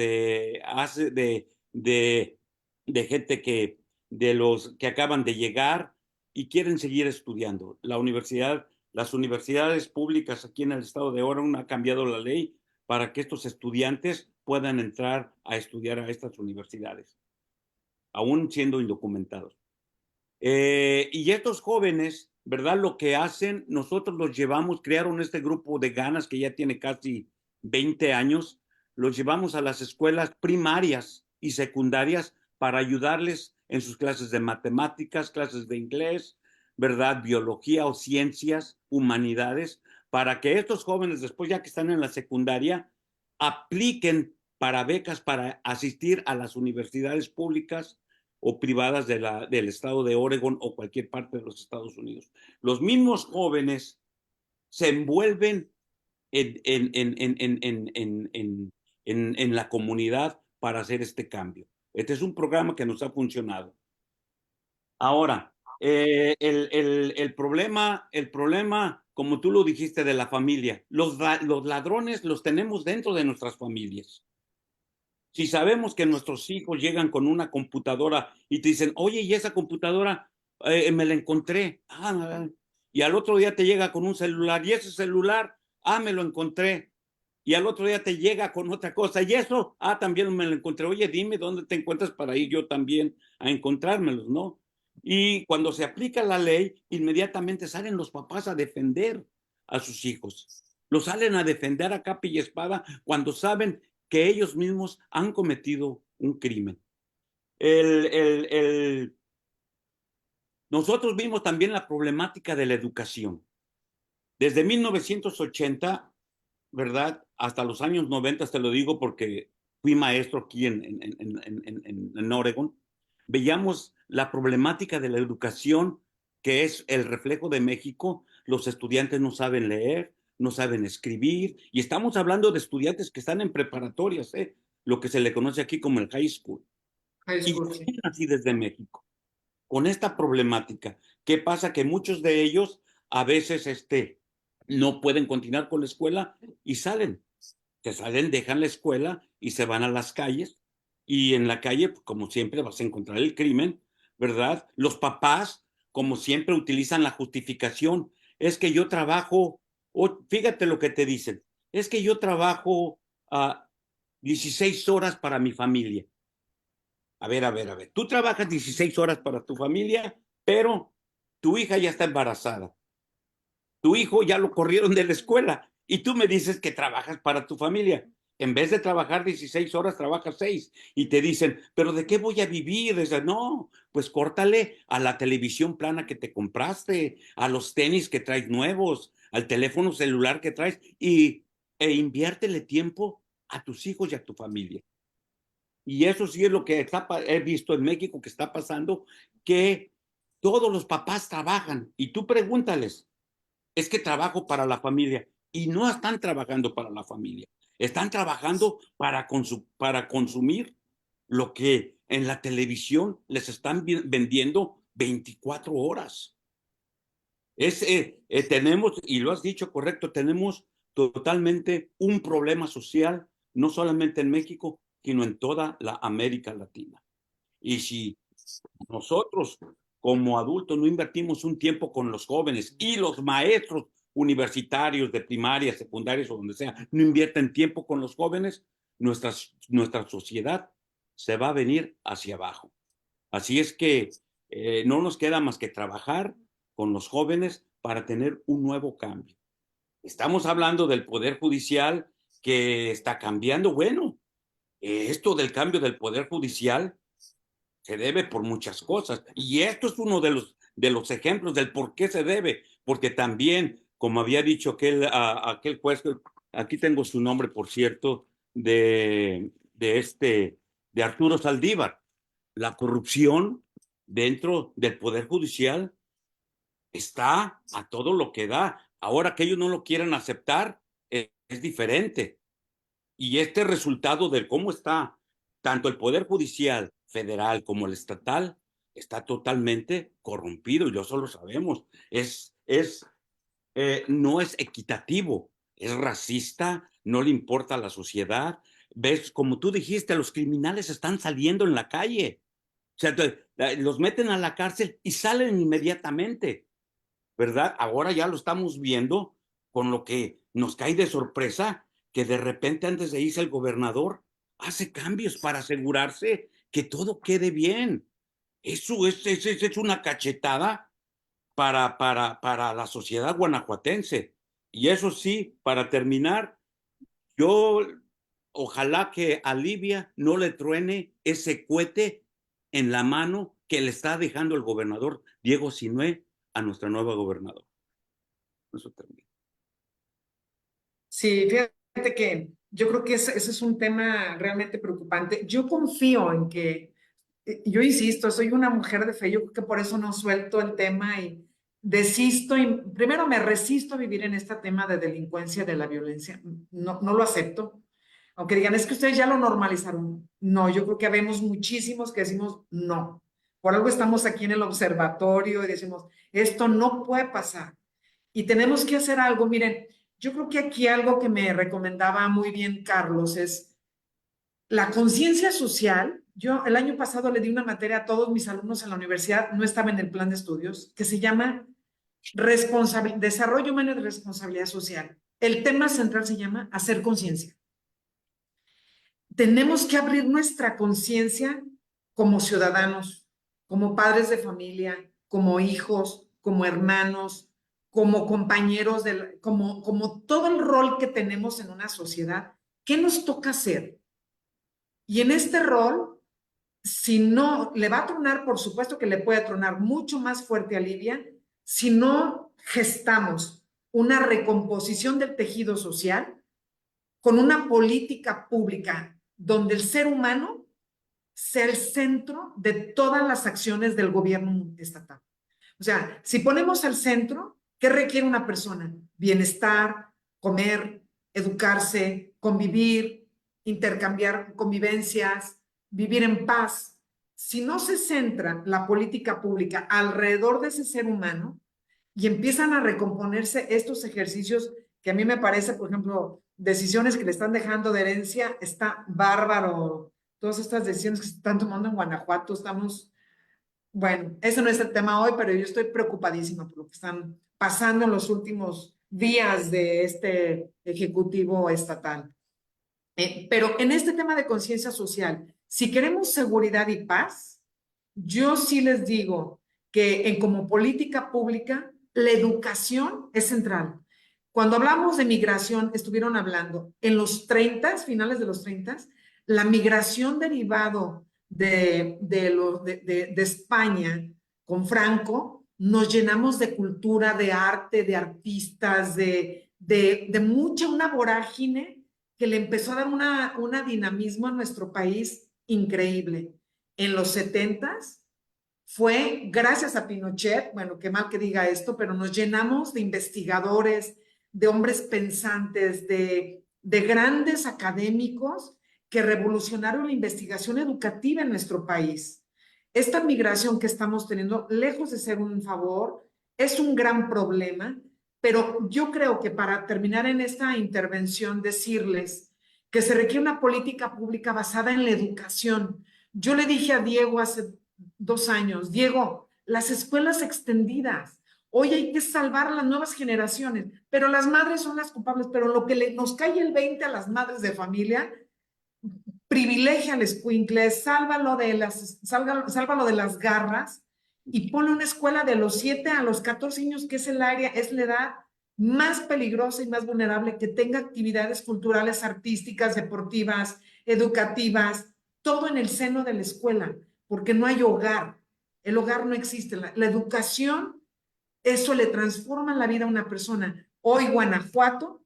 gente de los que acaban de llegar y quieren seguir estudiando. La universidad Las universidades públicas aquí en el estado de Oregon han cambiado la ley para que estos estudiantes puedan entrar a estudiar a estas universidades, aún siendo indocumentados. Y estos jóvenes, ¿verdad? Lo que hacen, nosotros los llevamos, crearon este grupo de ganas que ya tiene casi 20 años, los llevamos a las escuelas primarias y secundarias para ayudarles en sus clases de matemáticas, clases de inglés, ¿verdad? Biología o ciencias, humanidades, para que estos jóvenes, después ya que están en la secundaria, apliquen para becas para asistir a las universidades públicas o privadas del estado de Oregon o cualquier parte de los Estados Unidos. Los mismos jóvenes se envuelven en la comunidad para hacer este cambio. Este es un programa que nos ha funcionado. Ahora, el problema, como tú lo dijiste, de la familia, los ladrones los tenemos dentro de nuestras familias. Si sabemos que nuestros hijos llegan con una computadora y te dicen, oye, ¿y esa computadora me la encontré? Y al otro día te llega con un celular, y ese celular, me lo encontré. Y al otro día te llega con otra cosa, y eso, también me lo encontré. Oye, dime dónde te encuentras para ir yo también a encontrármelos, ¿no? Y cuando se aplica la ley, inmediatamente salen los papás a defender a sus hijos. Los salen a defender a capa y espada cuando saben que ellos mismos han cometido un crimen. Nosotros vimos también la problemática de la educación. Desde 1980, ¿verdad? Hasta los años 90, te lo digo porque fui maestro aquí en Oregon, veíamos la problemática de la educación, que es el reflejo de México. Los estudiantes no saben leer, no saben escribir, y estamos hablando de estudiantes que están en preparatorias, lo que se le conoce aquí como el high school. Y vienen así desde México, con esta problemática. ¿Qué pasa? Que muchos de ellos a veces no pueden continuar con la escuela y salen. Se salen, dejan la escuela y se van a las calles. Y en la calle, como siempre, vas a encontrar el crimen, ¿verdad? Los papás, como siempre, utilizan la justificación. Es que yo trabajo, fíjate lo que te dicen, es que yo trabajo 16 horas para mi familia. A ver. Tú trabajas 16 horas para tu familia, pero tu hija ya está embarazada. Tu hijo ya lo corrieron de la escuela y tú me dices que trabajas para tu familia. En vez de trabajar 16 horas, trabajas 6 y te dicen, ¿pero de qué voy a vivir? No, pues córtale a la televisión plana que te compraste, a los tenis que traes nuevos, al teléfono celular que traes e inviértele tiempo a tus hijos y a tu familia. Y eso sí es lo que he visto en México que está pasando, que todos los papás trabajan y tú pregúntales, es que trabajo para la familia, y no están trabajando para la familia, están trabajando para consumir lo que en la televisión les están vendiendo 24 horas. Tenemos, y lo has dicho correcto, tenemos totalmente un problema social, no solamente en México, sino en toda la América Latina. Y si nosotros como adultos no invertimos un tiempo con los jóvenes y los maestros universitarios de primaria, secundarias o donde sea, no invierten tiempo con los jóvenes, nuestra sociedad se va a venir hacia abajo. Así es que no nos queda más que trabajar con los jóvenes para tener un nuevo cambio. Estamos hablando del Poder Judicial que está cambiando. Bueno, esto del cambio del Poder Judicial se debe por muchas cosas. Y esto es uno de los ejemplos del por qué se debe. Porque también, como había dicho aquel juez, aquí tengo su nombre, por cierto, de Arturo Saldívar, la corrupción dentro del Poder Judicial está a todo lo que da. Ahora que ellos no lo quieren aceptar, es diferente. Y este resultado de cómo está tanto el Poder Judicial federal como el estatal está totalmente corrompido, y eso lo sabemos. No es equitativo, es racista, no le importa a la sociedad. Ves, como tú dijiste, los criminales están saliendo en la calle. O sea, los meten a la cárcel y salen inmediatamente. ¿verdad? Ahora ya lo estamos viendo con lo que nos cae de sorpresa, que de repente antes de irse el gobernador hace cambios para asegurarse que todo quede bien. Eso es una cachetada para la sociedad guanajuatense. Y eso sí, para terminar, yo ojalá que a Livia no le truene ese cohete en la mano que le está dejando el gobernador Diego Sinué a nuestra nueva gobernadora. Eso termina. Sí, fíjate que yo creo que ese es un tema realmente preocupante. Yo confío en que, yo insisto, soy una mujer de fe, yo creo que por eso no suelto el tema y desisto, y primero me resisto a vivir en este tema de delincuencia, de la violencia, no lo acepto. Aunque digan, es que ustedes ya lo normalizaron. No, yo creo que vemos muchísimos que decimos no. Por algo estamos aquí en el observatorio y decimos, esto no puede pasar. Y tenemos que hacer algo. Miren, yo creo que aquí algo que me recomendaba muy bien Carlos es la conciencia social. Yo el año pasado le di una materia a todos mis alumnos en la universidad, no estaba en el plan de estudios, que se llama Desarrollo Humano y Responsabilidad Social. El tema central se llama hacer conciencia. Tenemos que abrir nuestra conciencia como ciudadanos, como padres de familia, como hijos, como hermanos, como compañeros, como todo el rol que tenemos en una sociedad. ¿Qué nos toca hacer? Y en este rol, si no, le va a tronar, por supuesto que le puede tronar mucho más fuerte a Livia, si no gestamos una recomposición del tejido social con una política pública donde el ser humano sea el centro de todas las acciones del gobierno estatal. O sea, si ponemos al centro, ¿qué requiere una persona? Bienestar, comer, educarse, convivir, intercambiar convivencias, vivir en paz. Si no se centra la política pública alrededor de ese ser humano y empiezan a recomponerse estos ejercicios que a mí me parece, por ejemplo, decisiones que le están dejando de herencia, está bárbaro. Todas estas decisiones que se están tomando en Guanajuato, estamos, bueno, ese no es el tema hoy, pero yo estoy preocupadísima por lo que están pasando en los últimos días de este ejecutivo estatal. Pero en este tema de conciencia social, si queremos seguridad y paz, yo sí les digo que como política pública, la educación es central. Cuando hablamos de migración, estuvieron hablando en los 30, finales de los 30, la migración derivado de España con Franco, nos llenamos de cultura, de arte, de artistas, de una vorágine que le empezó a dar una dinamismo a nuestro país increíble. En los 70s fue gracias a Pinochet, bueno, qué mal que diga esto, pero nos llenamos de investigadores, de hombres pensantes, de grandes académicos que revolucionaron la investigación educativa en nuestro país. Esta migración que estamos teniendo, lejos de ser un favor, es un gran problema, pero yo creo que para terminar en esta intervención, decirles que se requiere una política pública basada en la educación. Yo le dije a Diego hace 2 años, Diego, las escuelas extendidas, hoy hay que salvar a las nuevas generaciones, pero las madres son las culpables, pero lo que nos cae el 20 a las madres de familia, privilegia al escuincle, sálvalo de las garras y ponle una escuela de los 7 a los 14 años, que es la edad más peligrosa y más vulnerable, que tenga actividades culturales, artísticas, deportivas, educativas, todo en el seno de la escuela, porque no hay hogar. El hogar no existe. La educación, eso le transforma la vida a una persona. Hoy Guanajuato,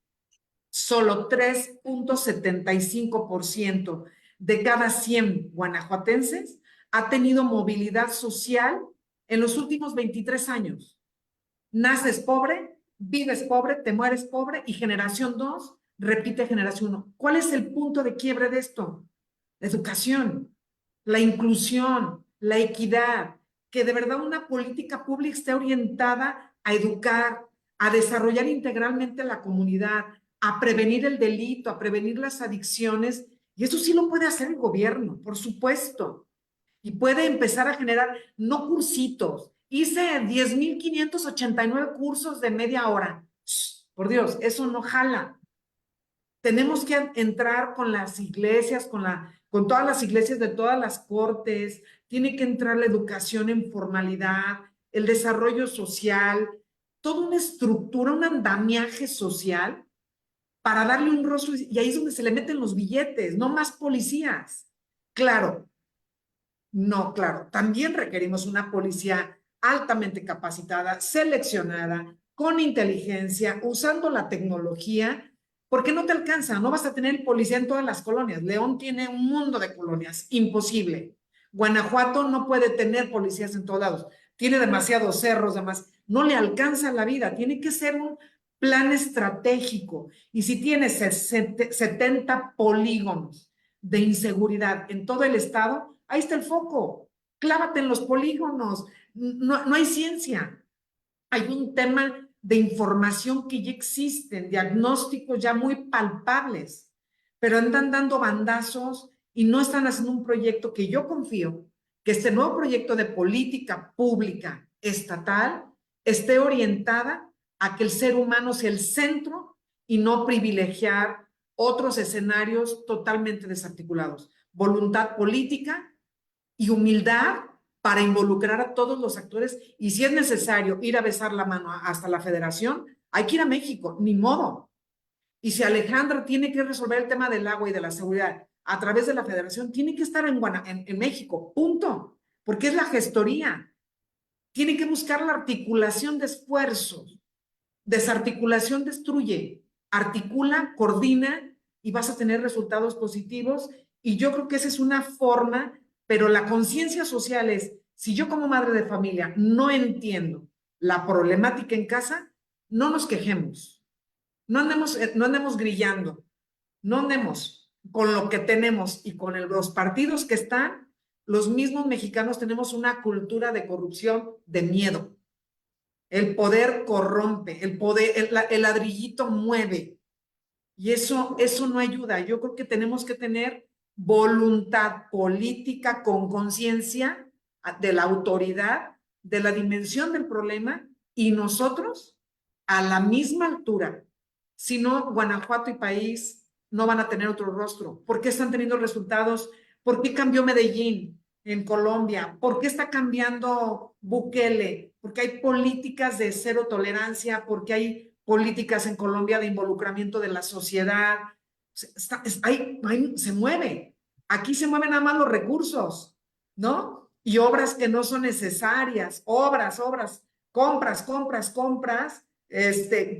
solo 3.75% de cada 100 guanajuatenses ha tenido movilidad social en los últimos 23 años. Naces pobre, vives pobre, te mueres pobre, y generación 2 repite generación 1. ¿Cuál es el punto de quiebre de esto? La educación, la inclusión, la equidad, que de verdad una política pública esté orientada a educar, a desarrollar integralmente la comunidad, a prevenir el delito, a prevenir las adicciones, y eso sí lo puede hacer el gobierno, por supuesto, y puede empezar a generar no cursitos, Hice 10,589 cursos de media hora. Por Dios, eso no jala. Tenemos que entrar con las iglesias, con todas las iglesias de todas las cortes. Tiene que entrar la educación en formalidad, el desarrollo social, toda una estructura, un andamiaje social para darle un rostro, y ahí es donde se le meten los billetes, no más policías. Claro, no, claro, también requerimos una policía altamente capacitada, seleccionada, con inteligencia, usando la tecnología, porque no te alcanza, no vas a tener policía en todas las colonias. León tiene un mundo de colonias, imposible. Guanajuato no puede tener policías en todos lados, tiene demasiados cerros, no le alcanza la vida, tiene que ser un plan estratégico. Y si tienes 70 polígonos de inseguridad en todo el estado, ahí está el foco. Clávate en los polígonos. No hay ciencia. Hay un tema de información que ya existen, diagnósticos ya muy palpables, pero andan dando bandazos y no están haciendo un proyecto que yo confío que este nuevo proyecto de política pública estatal esté orientada a que el ser humano sea el centro y no privilegiar otros escenarios totalmente desarticulados. Voluntad política y humildad para involucrar a todos los actores, y si es necesario ir a besar la mano hasta la federación, hay que ir a México, ni modo. Y si Alejandra tiene que resolver el tema del agua y de la seguridad a través de la federación, tiene que estar en México, punto, porque es la gestoría. Tiene que buscar la articulación de esfuerzos. Desarticulación destruye, articula, coordina y vas a tener resultados positivos. Y yo creo que esa es una forma, pero la conciencia social es, si yo como madre de familia no entiendo la problemática en casa, no nos quejemos, no andemos grillando, no andemos con lo que tenemos y con los partidos que están, los mismos mexicanos tenemos una cultura de corrupción de miedo. El poder corrompe, el ladrillito mueve. Y eso no ayuda. Yo creo que tenemos que tener voluntad política con conciencia de la autoridad, de la dimensión del problema, y nosotros a la misma altura. Si no, Guanajuato y país no van a tener otro rostro. ¿Por qué están teniendo resultados? ¿Por qué cambió Medellín en Colombia? ¿Por qué está cambiando Bukele? Porque hay políticas de cero tolerancia, porque hay políticas en Colombia de involucramiento de la sociedad. Se mueve. Aquí se mueven nada más los recursos, ¿no? Y obras que no son necesarias, obras, compras,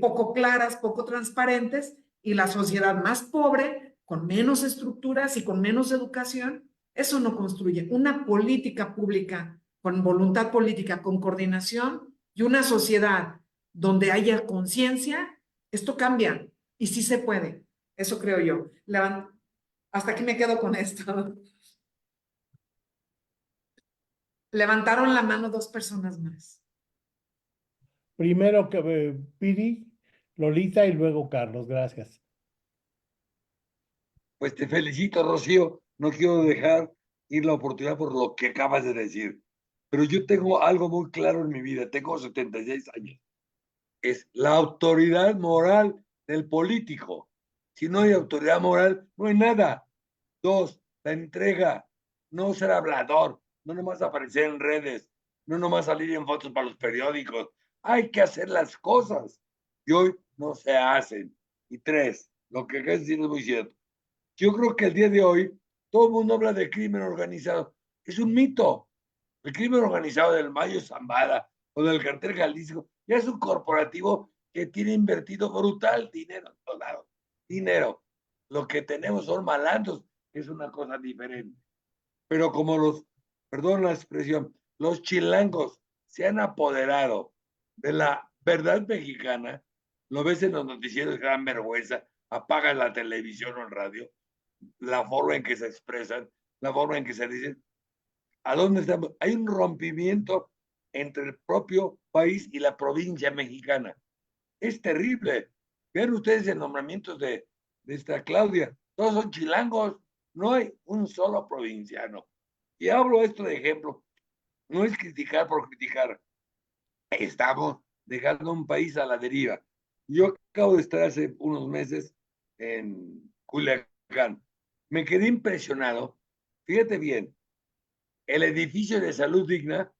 poco claras, poco transparentes, y la sociedad más pobre, con menos estructuras y con menos educación. Eso no construye una política pública con voluntad política, con coordinación, y una sociedad donde haya conciencia. Esto cambia y sí se puede. Eso creo yo. Hasta aquí me quedo con esto. Levantaron la mano 2 personas más. Primero que Piri, Lolita y luego Carlos. Gracias. Pues te felicito, Rocío. No quiero dejar ir la oportunidad por lo que acabas de decir. Pero yo tengo algo muy claro en mi vida. Tengo 76 años. Es la autoridad moral del político. Si no hay autoridad moral, no hay nada. 2, la entrega. No ser hablador. No nomás aparecer en redes. No nomás salir en fotos para los periódicos. Hay que hacer las cosas. Y hoy no se hacen. Y 3, lo que acabas de decir es muy cierto. Yo creo que el día de hoy todo el mundo habla de crimen organizado. Es un mito. El crimen organizado del Mayo Zambada o del Cartel Jalisco ya es un corporativo que tiene invertido brutal dinero en todos lados. Dinero. Lo que tenemos son malandros, que es una cosa diferente. Pero como perdón la expresión, los chilangos se han apoderado de la verdad mexicana, lo ves en los noticieros, gran vergüenza, apagan la televisión o el radio, la forma en que se expresan, la forma en que se dicen, ¿a dónde estamos? Hay un rompimiento entre el propio país y la provincia mexicana. Es terrible. Vean ustedes el nombramiento de esta Claudia. Todos son chilangos. No hay un solo provinciano. Y hablo esto de ejemplo. No es criticar por criticar. estamos dejando un país a la deriva. Yo acabo de estar hace unos meses en Culiacán. Me quedé impresionado. Fíjate bien, el edificio de Salud Digna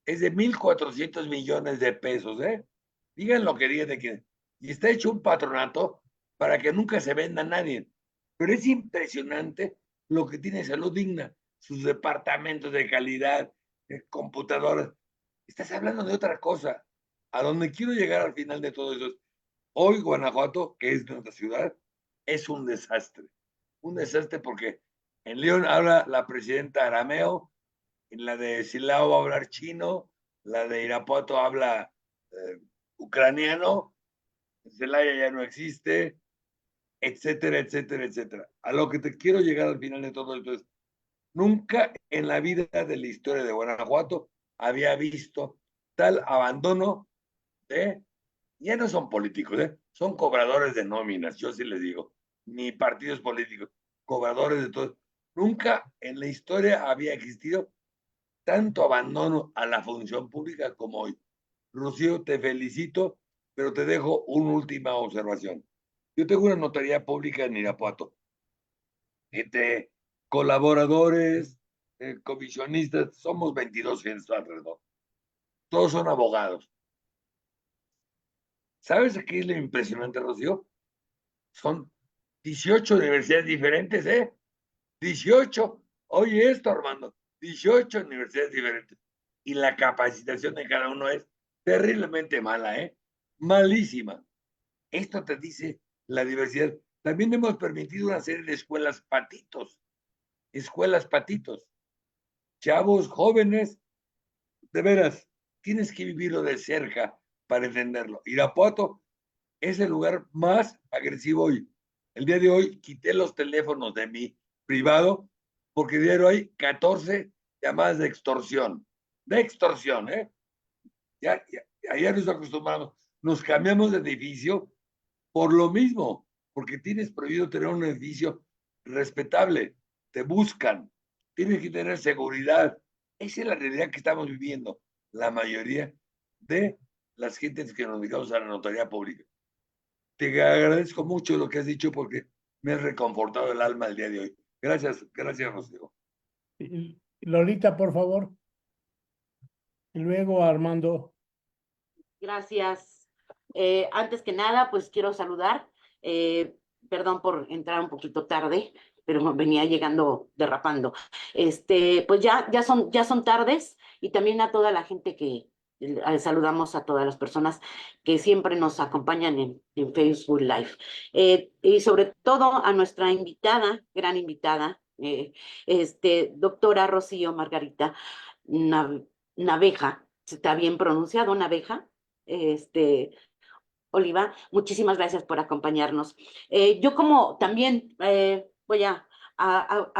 es de 1,400 millones de pesos, ¿eh? Digan lo que digan de quién. Y está hecho un patronato para que nunca se venda a nadie. Pero es impresionante lo que tiene Salud Digna, sus departamentos de calidad, computadoras. Estás hablando de otra cosa. A donde quiero llegar al final de todo eso es, hoy Guanajuato, que es nuestra ciudad, es un desastre. Un desastre porque en León habla la presidenta arameo, en la de Silao va a hablar chino, la de Irapuato habla ucraniano, Celaya ya no existe, etcétera, etcétera, etcétera. A lo que te quiero llegar al final de todo esto es, nunca en la vida de la historia de Guanajuato había visto tal abandono de, ya no son políticos, son cobradores de nóminas, yo sí les digo, ni partidos políticos, cobradores de todo. Nunca en la historia había existido tanto abandono a la función pública como hoy. Rocío, te felicito, pero te dejo una última observación. Yo tengo una notaría pública en Irapuato. Entre colaboradores, comisionistas, somos 22 gentes alrededor. Todos son abogados. ¿Sabes qué es lo impresionante, Rocío? Son 18 universidades diferentes, ¿eh? 18. Oye esto, Armando. 18 universidades diferentes. Y la capacitación de cada uno es terriblemente mala, ¿eh? Malísima. Esto te dice la diversidad. También hemos permitido una serie de escuelas patitos. Escuelas patitos. Chavos jóvenes, de veras, tienes que vivirlo de cerca para entenderlo. Irapuato es el lugar más agresivo hoy. El día de hoy quité los teléfonos de mi privado porque el día de hoy hay 14 llamadas de extorsión. De extorsión, ¿eh? Ya nos acostumbramos. Nos cambiamos de edificio por lo mismo, porque tienes prohibido tener un edificio respetable. Te buscan. Tienes que tener seguridad. Esa es la realidad que estamos viviendo la mayoría de las gentes que nos dedicamos a la notaría pública. Te agradezco mucho lo que has dicho porque me has reconfortado el alma el día de hoy. Gracias, gracias, Rocío. Lolita, por favor. Y luego Armando. Gracias. Antes que nada, pues quiero saludar. Perdón por entrar un poquito tarde, pero venía llegando derrapando. Pues ya son tardes y también a toda la gente que saludamos a todas las personas que siempre nos acompañan en Facebook Live. Y sobre todo a nuestra invitada, gran invitada, doctora Rocío Margarita Naveja. ¿Está bien pronunciado, Naveja? Oliva, muchísimas gracias por acompañarnos. Yo como también voy a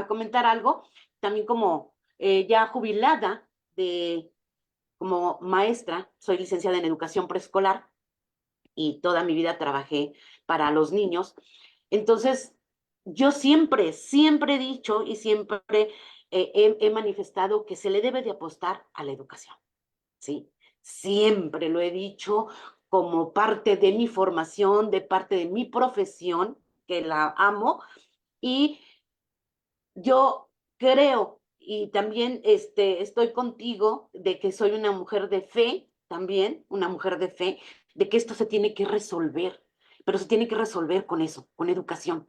comentar algo, también como ya jubilada como maestra, soy licenciada en educación preescolar y toda mi vida trabajé para los niños. Entonces, yo siempre he dicho y siempre he manifestado que se le debe de apostar a la educación, ¿sí? Siempre lo he dicho como parte de mi formación, de parte de mi profesión, que la amo, y yo creo, y también estoy contigo, de que soy una mujer de fe, también una mujer de fe, de que esto se tiene que resolver, pero se tiene que resolver con eso, con educación.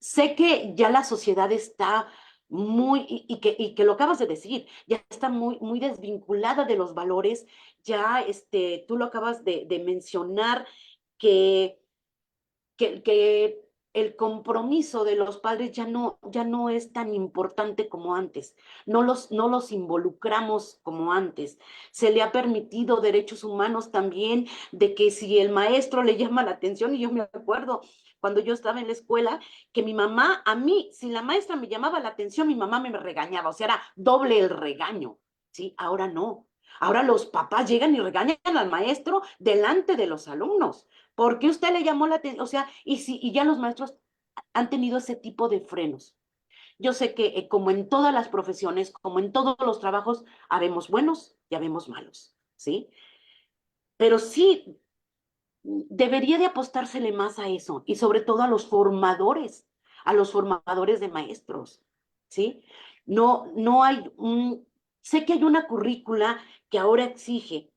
Sé que ya la sociedad está y que lo acabas de decir, ya está muy desvinculada de los valores, ya tú lo acabas de mencionar, que, que el compromiso de los padres ya no es tan importante como antes, no los involucramos como antes, se le ha permitido derechos humanos también, de que si el maestro le llama la atención, y yo me acuerdo cuando yo estaba en la escuela, que mi mamá, a mí, si la maestra me llamaba la atención, mi mamá me regañaba, o sea, era doble el regaño, ¿sí? Ahora no. Ahora los papás llegan y regañan al maestro delante de los alumnos. ¿Por qué usted le llamó la atención? O sea, y ya los maestros han tenido ese tipo de frenos. Yo sé que como en todas las profesiones, como en todos los trabajos, habemos buenos y habemos malos. ¿sí? Pero sí, debería de apostársele más a eso y sobre todo a los formadores de maestros, ¿sí? No hay sé que hay una currícula que ahora exige,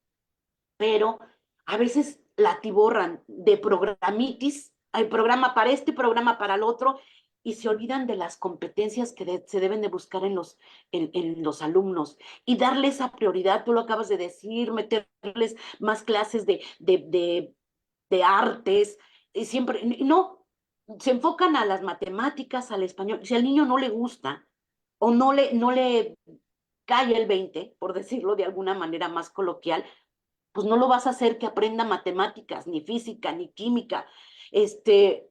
pero a veces la atiborran de programitis, hay programa para este, programa para el otro, y se olvidan de las competencias que se deben de buscar en los alumnos y darle esa prioridad, tú lo acabas de decir, meterles más clases de artes, y siempre, no, se enfocan a las matemáticas, al español. Si al niño no le gusta o no le cae el 20, por decirlo de alguna manera más coloquial, pues no lo vas a hacer que aprenda matemáticas, ni física, ni química. Este,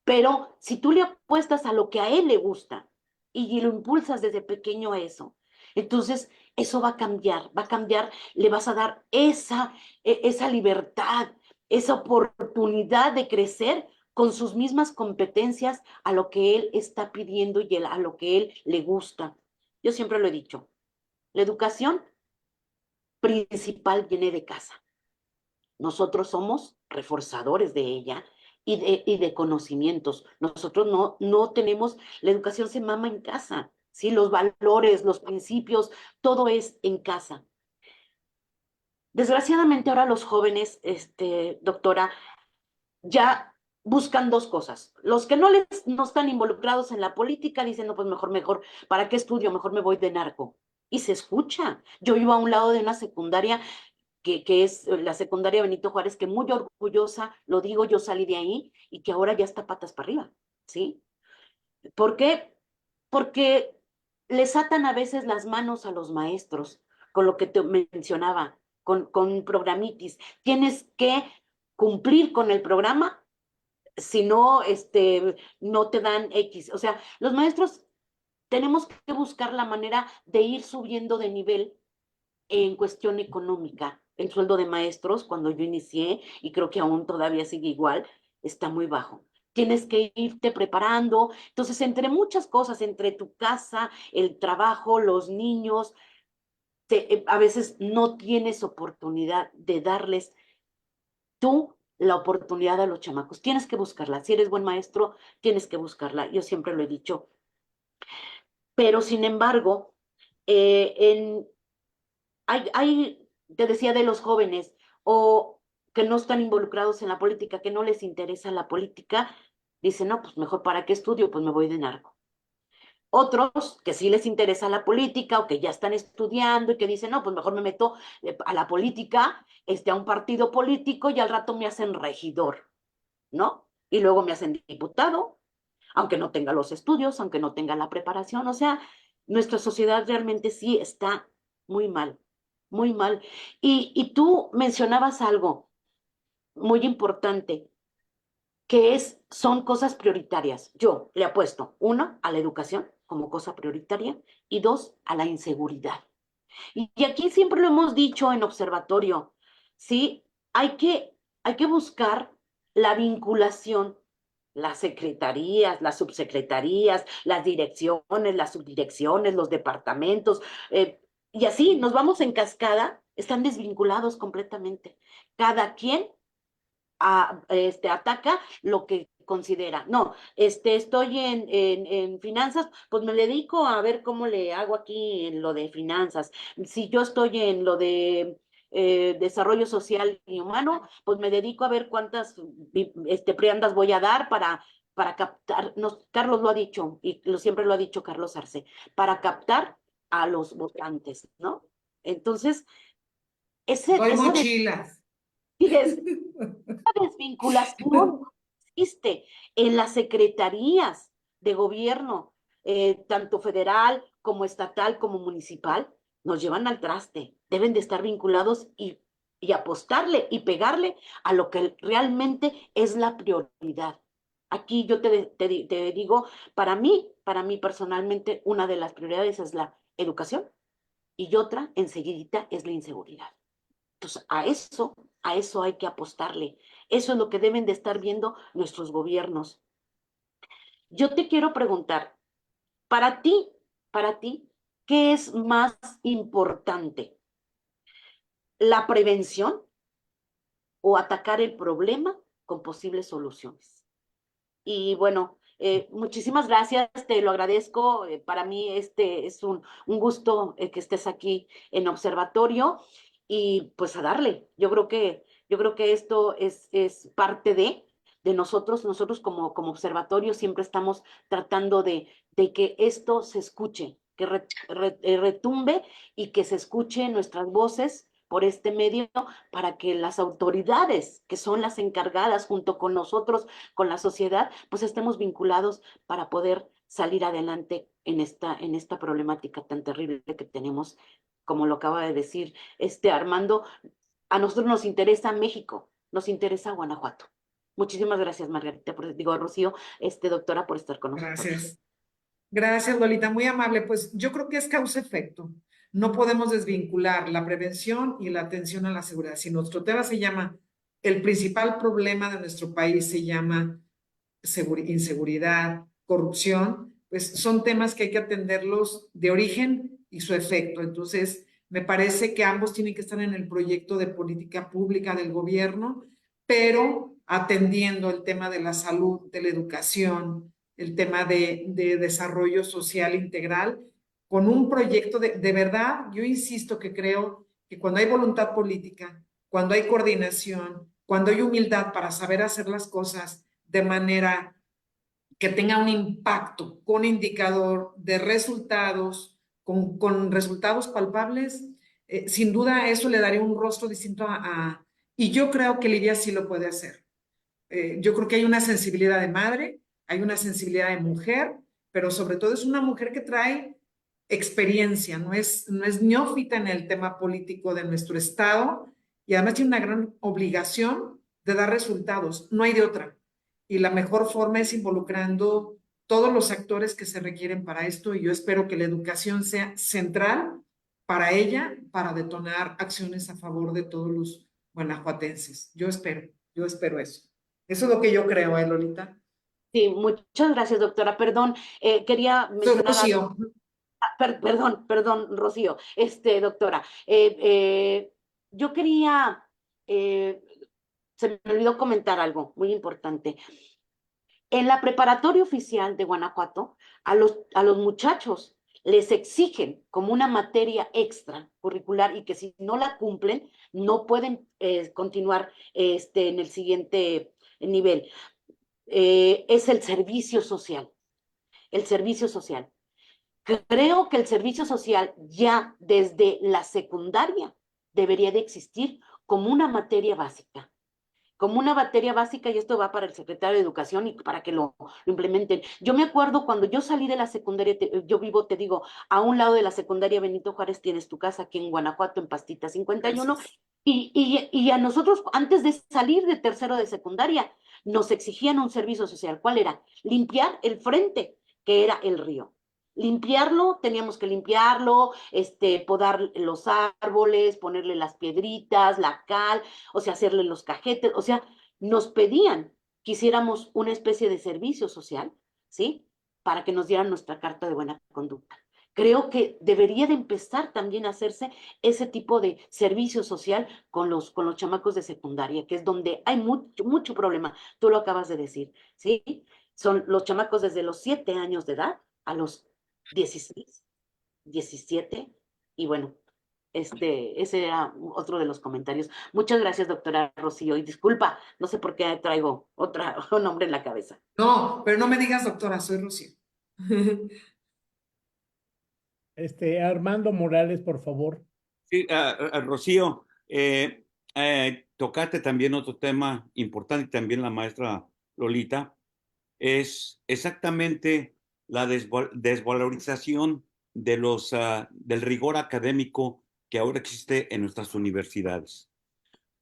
pero si tú le apuestas a lo que a él le gusta y lo impulsas desde pequeño a eso, entonces eso va a cambiar, le vas a dar esa libertad, esa oportunidad de crecer con sus mismas competencias a lo que él está pidiendo y a lo que él le gusta. Yo siempre lo he dicho, la educación principal viene de casa. Nosotros somos reforzadores de ella y de conocimientos. Nosotros no tenemos, la educación se mama en casa, ¿sí? Los valores, los principios, todo es en casa. Desgraciadamente ahora los jóvenes, doctora, ya buscan dos cosas. Los que no están involucrados en la política dicen, no, pues mejor, ¿para qué estudio? Mejor me voy de narco. Y se escucha. Yo iba a un lado de una secundaria que es la secundaria Benito Juárez, que muy orgullosa, lo digo, yo salí de ahí y que ahora ya está patas para arriba, ¿sí? ¿Por qué? Porque les atan a veces las manos a los maestros, con lo que te mencionaba, con programitis. Tienes que cumplir con el programa, si no, no te dan X. O sea, los maestros tenemos que buscar la manera de ir subiendo de nivel en cuestión económica. El sueldo de maestros, cuando yo inicié, y creo que aún todavía sigue igual, está muy bajo. Tienes que irte preparando. Entonces, entre muchas cosas, entre tu casa, el trabajo, los niños, a veces no tienes oportunidad de darles tú la oportunidad a los chamacos. Tienes que buscarla. Si eres buen maestro, tienes que buscarla. Yo siempre lo he dicho. Pero, sin embargo, eh, en, te decía de los jóvenes o que no están involucrados en la política, que no les interesa la política, dicen, no, pues mejor para qué estudio, pues me voy de narco. Otros que sí les interesa la política o que ya están estudiando y que dicen, no, pues mejor me meto a la política, a un partido político y al rato me hacen regidor, ¿no? Y luego me hacen diputado, aunque no tenga los estudios, aunque no tenga la preparación. O sea, nuestra sociedad realmente sí está muy mal, muy mal. Y tú mencionabas algo muy importante, que son cosas prioritarias. Yo le apuesto, uno, a la educación como cosa prioritaria y dos, a la inseguridad. Y aquí siempre lo hemos dicho en observatorio, ¿sí? Hay que buscar la vinculación, las secretarías, las subsecretarías, las direcciones, las subdirecciones, los departamentos, y así nos vamos en cascada, están desvinculados completamente. Cada quien ataca lo que considera. No, estoy en finanzas, pues me dedico a ver cómo le hago aquí en lo de finanzas. Si yo estoy en lo de desarrollo social y humano, pues me dedico a ver cuántas preandas voy a dar para captar, Carlos lo ha dicho, y siempre lo ha dicho Carlos Arce, para captar a los votantes, ¿no? Entonces, Doy esa mochilas. desvinculación existe en las secretarías de gobierno, tanto federal como estatal como municipal, nos llevan al traste. Deben de estar vinculados y apostarle y pegarle a lo que realmente es la prioridad. Aquí yo te digo, para mí personalmente, una de las prioridades es la educación y otra, enseguidita, es la inseguridad. Entonces, a eso hay que apostarle. Eso es lo que deben de estar viendo nuestros gobiernos. Yo te quiero preguntar, para ti, ¿qué es más importante? la prevención o atacar el problema con posibles soluciones. Y bueno, muchísimas gracias, te lo agradezco. Para mí es un gusto que estés aquí en Observatorio y pues a darle. Yo creo que esto es parte de nosotros. Nosotros como observatorio siempre estamos tratando de que esto se escuche, que retumbe y que se escuche nuestras voces por este medio para que las autoridades, que son las encargadas junto con nosotros, con la sociedad, pues estemos vinculados para poder salir adelante en esta problemática tan terrible que tenemos, como lo acaba de decir Armando. A nosotros nos interesa México, nos interesa Guanajuato. Muchísimas gracias, Margarita, digo, Rocío, doctora, por estar con nosotros. Gracias. Gracias, Lolita, muy amable. Pues yo creo que es causa-efecto. No podemos desvincular la prevención y la atención a la seguridad. Si nuestro tema se llama, el principal problema de nuestro país se llama inseguridad, corrupción, pues son temas que hay que atenderlos de origen y su efecto. Entonces, me parece que ambos tienen que estar en el proyecto de política pública del gobierno, pero atendiendo el tema de la salud, de la educación, el tema de desarrollo social integral, con un proyecto de verdad. Yo insisto que creo que cuando hay voluntad política, cuando hay coordinación, cuando hay humildad para saber hacer las cosas de manera que tenga un impacto con indicador de resultados, con resultados palpables, sin duda eso le daría un rostro distinto y yo creo que Lidia sí lo puede hacer. Yo creo que hay una sensibilidad de madre, hay una sensibilidad de mujer, pero sobre todo es una mujer que trae experiencia, no es neófita en el tema político de nuestro estado y además tiene una gran obligación de dar resultados, no hay de otra. Y la mejor forma es involucrando todos los actores que se requieren para esto y yo espero que la educación sea central para ella, para detonar acciones a favor de todos los guanajuatenses. Yo espero eso. Eso es lo que yo creo, Lolita. Sí, muchas gracias, doctora. Perdón, quería mencionar algo. Perdón, Rocío. Doctora, yo quería, se me olvidó comentar algo muy importante. En la preparatoria oficial de Guanajuato, a los muchachos les exigen como una materia extra curricular y que si no la cumplen, no pueden continuar en el siguiente nivel. Es el servicio social. El servicio social. Creo que el servicio social ya desde la secundaria debería de existir como una materia básica. Como una materia básica, y esto va para el secretario de Educación y para que lo implementen. Yo me acuerdo cuando yo salí de la secundaria, yo vivo, te digo, a un lado de la secundaria Benito Juárez, tienes tu casa aquí en Guanajuato, en Pastita 51, y a nosotros, antes de salir de tercero de secundaria, nos exigían un servicio social. ¿Cuál era? Limpiar el frente, que era el río. Limpiarlo, teníamos que limpiarlo, podar los árboles, ponerle las piedritas, la cal, o sea, hacerle los cajetes, o sea, nos pedían que hiciéramos una especie de servicio social, ¿sí? Para que nos dieran nuestra carta de buena conducta. Creo que debería de empezar también a hacerse ese tipo de servicio social con los chamacos de secundaria, que es donde hay mucho problema. Tú lo acabas de decir, ¿sí? Son los chamacos desde los 7 años de edad a los 16, 17, y bueno, ese era otro de los comentarios. Muchas gracias, doctora Rocío, y disculpa, no sé por qué traigo otro nombre en la cabeza. No, pero no me digas doctora, soy Rocío. Armando Morales, por favor. Sí, Rocío, tocaste también otro tema importante, también la maestra Lolita, es exactamente la desvalorización del rigor académico que ahora existe en nuestras universidades.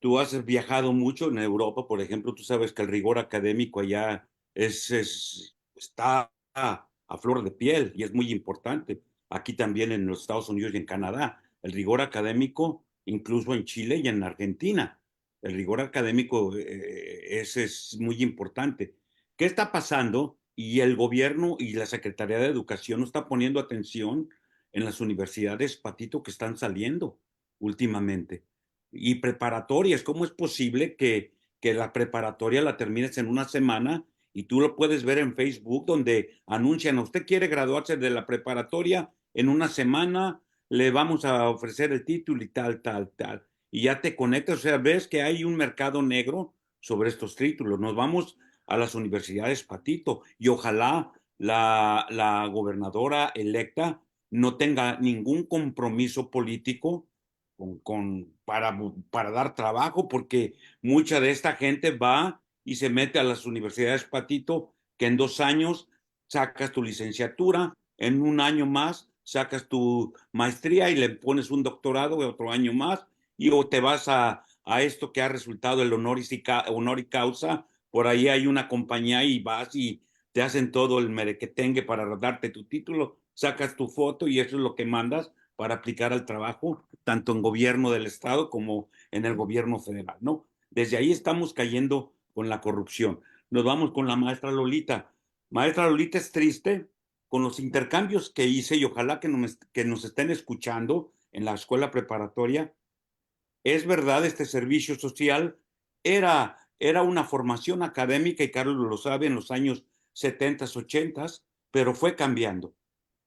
Tú has viajado mucho en Europa, por ejemplo, tú sabes que el rigor académico allá está a flor de piel y es muy importante. Aquí también en los Estados Unidos y en Canadá, el rigor académico, incluso en Chile y en Argentina, el rigor académico es muy importante. ¿Qué está pasando? Y el gobierno y la Secretaría de Educación no está poniendo atención en las universidades, Patito, que están saliendo últimamente. y preparatorias. ¿Cómo es posible que la preparatoria la termines en una semana? Y tú lo puedes ver en Facebook donde anuncian, usted quiere graduarse de la preparatoria en una semana, le vamos a ofrecer el título y tal, tal, tal. Y ya te conectas, o sea, ves que hay un mercado negro sobre estos títulos. Nos vamos a las universidades, Patito, y ojalá la gobernadora electa no tenga ningún compromiso político para dar trabajo, porque mucha de esta gente va y se mete a las universidades, Patito, que en 2 años sacas tu licenciatura, en un año más sacas tu maestría y le pones un doctorado de otro año más, y o te vas a esto que ha resultado el honor y causa. Por ahí hay una compañía y vas y te hacen todo el merequetengue para darte tu título, sacas tu foto y eso es lo que mandas para aplicar al trabajo, tanto en gobierno del estado como en el gobierno federal, ¿no? Desde ahí estamos cayendo con la corrupción. Nos vamos con la maestra Lolita. Maestra Lolita, es triste con los intercambios que hice y ojalá que nos estén escuchando en la escuela preparatoria. Es verdad, este servicio social era una formación académica y Carlos lo sabe en los años 70, 80, pero fue cambiando.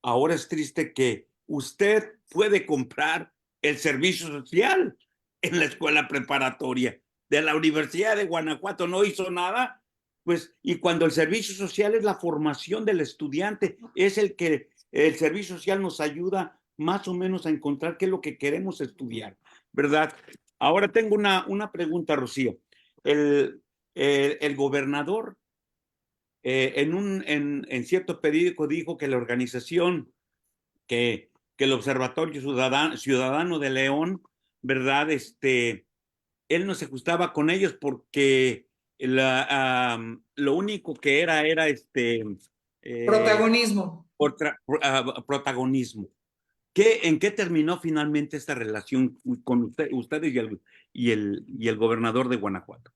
Ahora es triste que usted puede comprar el servicio social en la escuela preparatoria de la Universidad de Guanajuato. No hizo nada, pues, y cuando el servicio social es la formación del estudiante, es el servicio social nos ayuda más o menos a encontrar qué es lo que queremos estudiar, ¿verdad? Ahora tengo una pregunta, Rocío. El gobernador en cierto periódico dijo que la organización, que el Observatorio Ciudadano de León, ¿verdad? Él no se ajustaba con ellos porque lo único que era Protagonismo. protagonismo. ¿En qué terminó finalmente esta relación con ustedes y el gobernador de Guanajuato?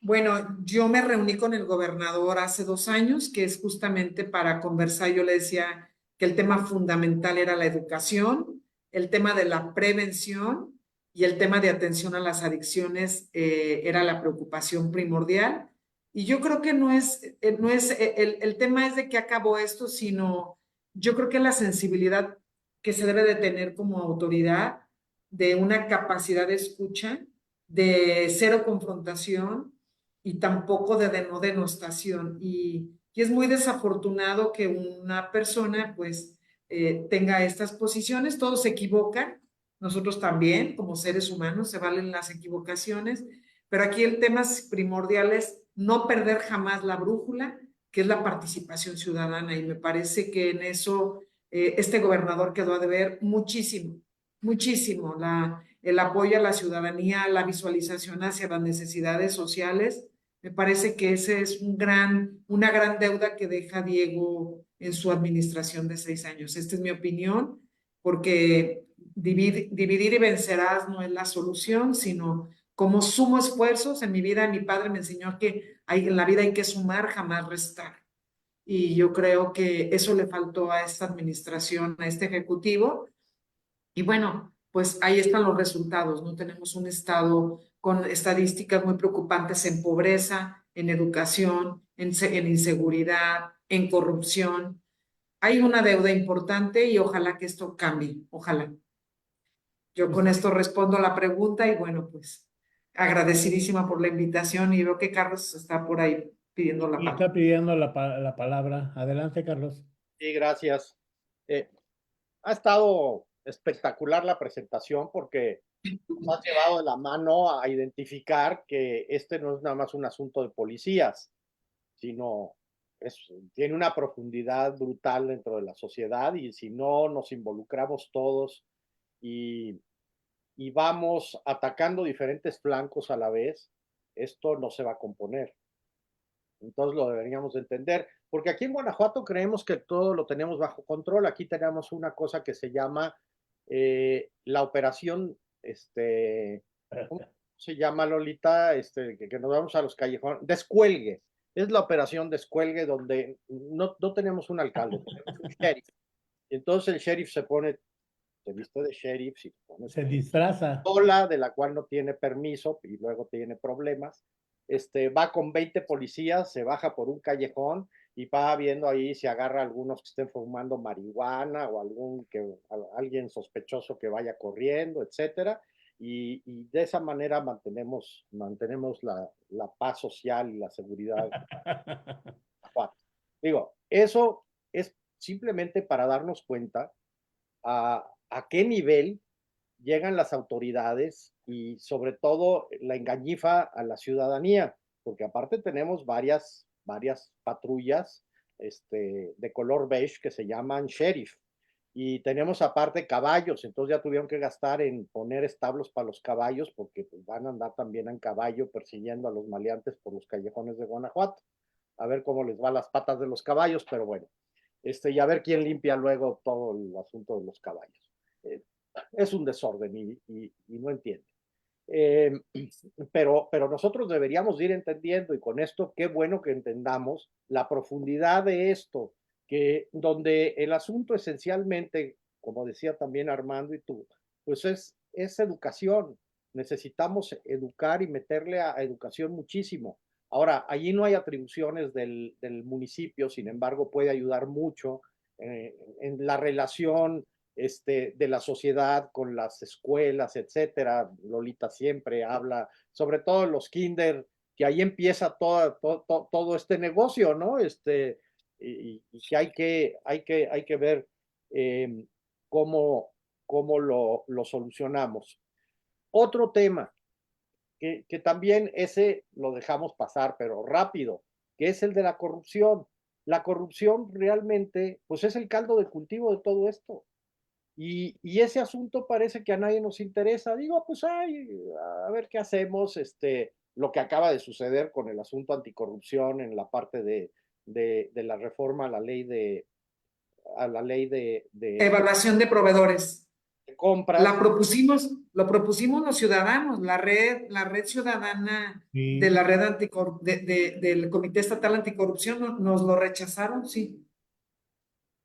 Bueno, yo me reuní con el gobernador hace 2 años, que es justamente para conversar. Yo le decía que el tema fundamental era la educación, el tema de la prevención y el tema de atención a las adicciones era la preocupación primordial. Y yo creo que el tema es de qué acabó esto, sino yo creo que la sensibilidad que se debe de tener como autoridad, de una capacidad de escucha, de cero confrontación y tampoco de no denostación. Y es muy desafortunado que una persona pues tenga estas posiciones. Todos se equivocan, nosotros también como seres humanos se valen las equivocaciones, pero aquí el tema primordial es no perder jamás la brújula, que es la participación ciudadana, y me parece que en eso este gobernador quedó a deber muchísimo, muchísimo. El apoyo a la ciudadanía, la visualización hacia las necesidades sociales. Me parece que ese es una gran deuda que deja Diego en su administración de 6 años. Esta es mi opinión, porque dividir y vencerás no es la solución, sino como sumo esfuerzos. En mi vida, mi padre me enseñó que en la vida hay que sumar, jamás restar. Y yo creo que eso le faltó a esta administración, a este ejecutivo. Y bueno, pues ahí están los resultados, ¿no? Tenemos un estado con estadísticas muy preocupantes en pobreza, en educación, en inseguridad, en corrupción. Hay una deuda importante y ojalá que esto cambie, ojalá. Yo con esto respondo a la pregunta y bueno, pues agradecidísima por la invitación y veo que Carlos está por ahí pidiendo la Y palabra. está pidiendo la palabra. Adelante, Carlos. Sí, gracias. Ha estado espectacular la presentación porque nos has llevado de la mano a identificar que este no es nada más un asunto de policías, sino tiene una profundidad brutal dentro de la sociedad, y si no nos involucramos todos y, y vamos atacando diferentes flancos a la vez, esto no se va a componer. Entonces lo deberíamos entender, porque aquí en Guanajuato creemos que todo lo tenemos bajo control. Aquí tenemos una cosa que se llama la operación, ¿cómo se llama, Lolita? Que nos vamos a los callejones, descuelgue. Es la operación descuelgue, donde no tenemos un alcalde, tenemos un sheriff. Y entonces el sheriff se pone se viste de sheriff, si pone Se disfraza. pistola de la cual no tiene permiso y luego tiene problemas, va con 20 policías, se baja por un callejón y va viendo ahí si agarra a algunos que estén fumando marihuana o alguien sospechoso que vaya corriendo, etcétera. Y de esa manera mantenemos la paz social y la seguridad. Digo, eso es simplemente para darnos cuenta a qué nivel llegan las autoridades y sobre todo la engañifa a la ciudadanía, porque aparte tenemos varias patrullas de color beige que se llaman sheriff y tenemos aparte caballos, entonces ya tuvieron que gastar en poner establos para los caballos porque pues, van a andar también en caballo persiguiendo a los maleantes por los callejones de Guanajuato, a ver cómo les va las patas de los caballos, pero bueno, y a ver quién limpia luego todo el asunto de los caballos. Es un desorden y no entiende. Pero nosotros deberíamos ir entendiendo, y con esto qué bueno que entendamos la profundidad de esto, que donde el asunto esencialmente, como decía también Armando y tú, pues es educación. Necesitamos educar y meterle a educación muchísimo. Ahora, allí no hay atribuciones del municipio, sin embargo, puede ayudar mucho en la relación de la sociedad con las escuelas, etcétera. Lolita siempre habla, sobre todo en los kinder, que ahí empieza todo este negocio, ¿no? Y que hay que ver cómo lo solucionamos. Otro tema, que también ese lo dejamos pasar, pero rápido, que es el de la corrupción. La corrupción realmente, pues es el caldo de cultivo de todo esto. Y ese asunto parece que a nadie nos interesa. Digo, pues ay, a ver qué hacemos, lo que acaba de suceder con el asunto anticorrupción en la parte de la reforma a la ley de Evaluación de proveedores. compras. Lo propusimos los ciudadanos, la red ciudadana Sí. de la red del Comité Estatal Anticorrupción nos lo rechazaron, sí.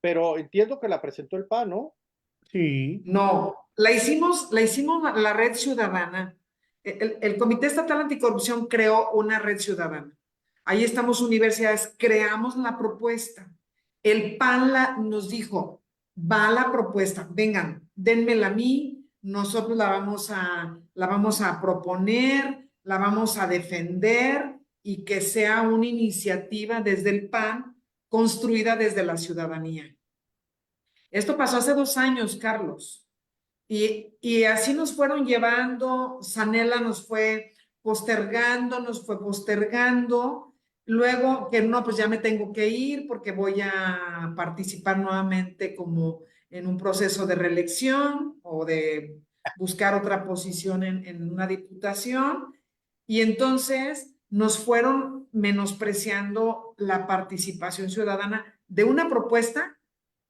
Pero entiendo que la presentó el PAN, ¿no? Sí. No, la hicimos la red ciudadana. El Comité Estatal Anticorrupción creó una red ciudadana. Ahí estamos universidades, creamos la propuesta. El PAN nos dijo, va la propuesta, vengan, denmela a mí, nosotros la vamos a proponer, la vamos a defender y que sea una iniciativa desde el PAN construida desde la ciudadanía. Esto pasó hace 2 años, Carlos. Y así nos fueron llevando, Sanela nos fue postergando, luego que no, pues ya me tengo que ir porque voy a participar nuevamente como en un proceso de reelección o de buscar otra posición en una diputación. Y entonces nos fueron menospreciando la participación ciudadana de una propuesta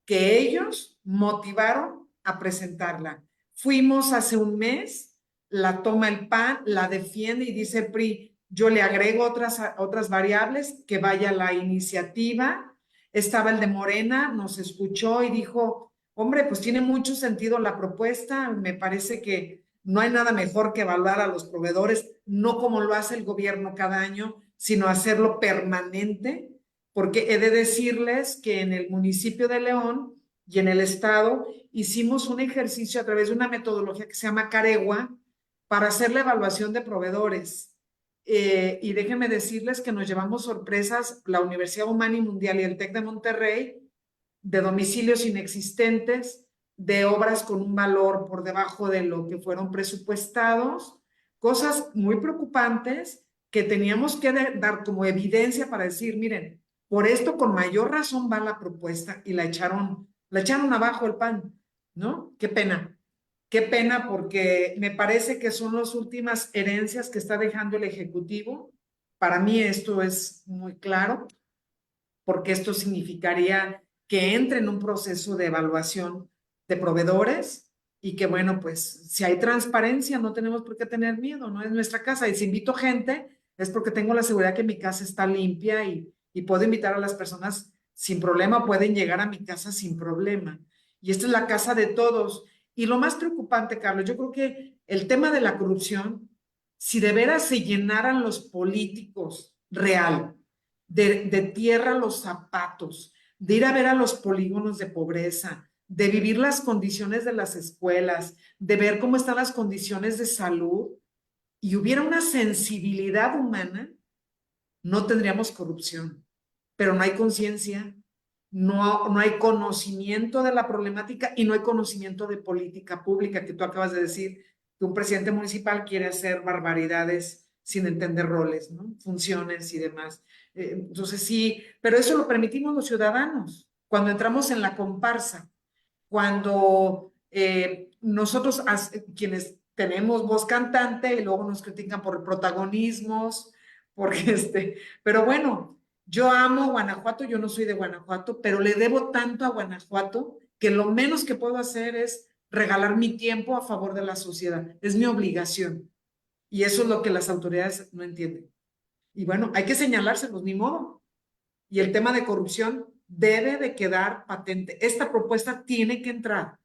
que ellos motivaron a presentarla. Fuimos hace un mes, la toma el PAN, la defiende y dice PRI, yo le agrego otras variables, que vaya la iniciativa. Estaba el de Morena, nos escuchó y dijo, hombre, pues tiene mucho sentido la propuesta, me parece que no hay nada mejor que evaluar a los proveedores, no como lo hace el gobierno cada año, sino hacerlo permanente, porque he de decirles que en el municipio de León y en el estado hicimos un ejercicio a través de una metodología que se llama Caregua para hacer la evaluación de proveedores. Y déjenme decirles que nos llevamos sorpresas, la Universidad Humana y Mundial y el TEC de Monterrey, de domicilios inexistentes, de obras con un valor por debajo de lo que fueron presupuestados, cosas muy preocupantes que teníamos que dar como evidencia para decir, miren, por esto con mayor razón va la propuesta y la echaron abajo el PAN, ¿no? Qué pena porque me parece que son las últimas herencias que está dejando el Ejecutivo. Para mí esto es muy claro, porque esto significaría que entre en un proceso de evaluación de proveedores y que, bueno, pues si hay transparencia no tenemos por qué tener miedo, no es nuestra casa. Y si invito gente es porque tengo la seguridad que mi casa está limpia y puedo invitar a las personas sin problema, pueden llegar a mi casa sin problema. Y esta es la casa de todos. Y lo más preocupante, Carlos, yo creo que el tema de la corrupción, si de veras se llenaran los políticos real, de tierra a los zapatos, de ir a ver a los polígonos de pobreza, de vivir las condiciones de las escuelas, de ver cómo están las condiciones de salud, y hubiera una sensibilidad humana, no tendríamos corrupción. Pero no hay conciencia, no hay conocimiento de la problemática y no hay conocimiento de política pública, que tú acabas de decir que un presidente municipal quiere hacer barbaridades sin entender roles, ¿no? Funciones y demás. Entonces sí, pero eso lo permitimos los ciudadanos cuando entramos en la comparsa, cuando nosotros, quienes tenemos voz cantante, y luego nos critican por protagonismos, porque pero bueno, yo amo Guanajuato, yo no soy de Guanajuato, pero le debo tanto a Guanajuato que lo menos que puedo hacer es regalar mi tiempo a favor de la sociedad. Es mi obligación. Y eso es lo que las autoridades no entienden. Y bueno, hay que señalárselos, ni modo. Y el tema de corrupción debe de quedar patente. Esta propuesta tiene que entrar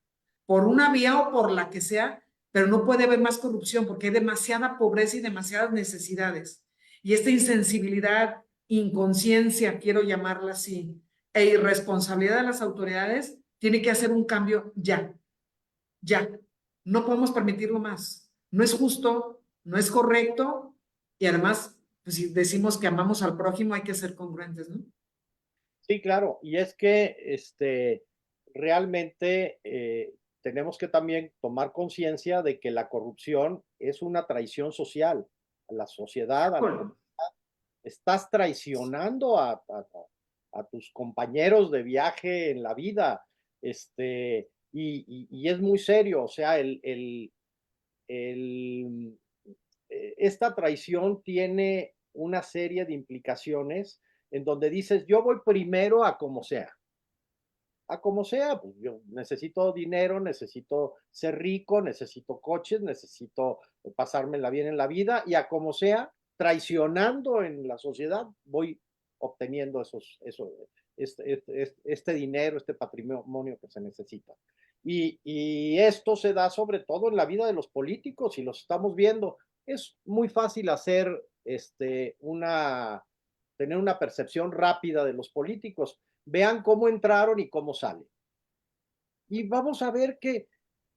por una vía o por la que sea, pero no puede haber más corrupción porque hay demasiada pobreza y demasiadas necesidades. Y esta insensibilidad, inconsciencia, quiero llamarla así, e irresponsabilidad de las autoridades, tiene que hacer un cambio ya, ya. No podemos permitirlo más. No es justo, no es correcto y además, pues si decimos que amamos al prójimo, hay que ser congruentes, ¿no? Sí, claro, y es que realmente tenemos que también tomar conciencia de que la corrupción es una traición social a la sociedad, a la Bueno, estás traicionando a tus compañeros de viaje en la vida, y es muy serio, o sea, esta traición tiene una serie de implicaciones en donde dices, yo voy primero a como sea, pues yo necesito dinero, necesito ser rico, necesito coches, necesito pasármela bien en la vida y a como sea, traicionando en la sociedad, voy obteniendo este dinero, este patrimonio que se necesita. Y esto se da sobre todo en la vida de los políticos y los estamos viendo. Es muy fácil hacer tener una percepción rápida de los políticos. Vean cómo entraron y cómo salen. Y vamos a ver que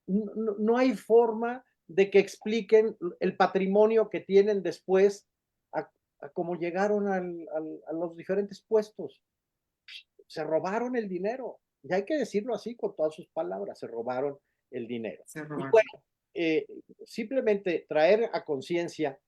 no hay forma de que expliquen el patrimonio que tienen después a cómo llegaron a los diferentes puestos. Se robaron el dinero. Y hay que decirlo así con todas sus palabras, se robaron el dinero. se Y robaron. bueno, simplemente traer a conciencia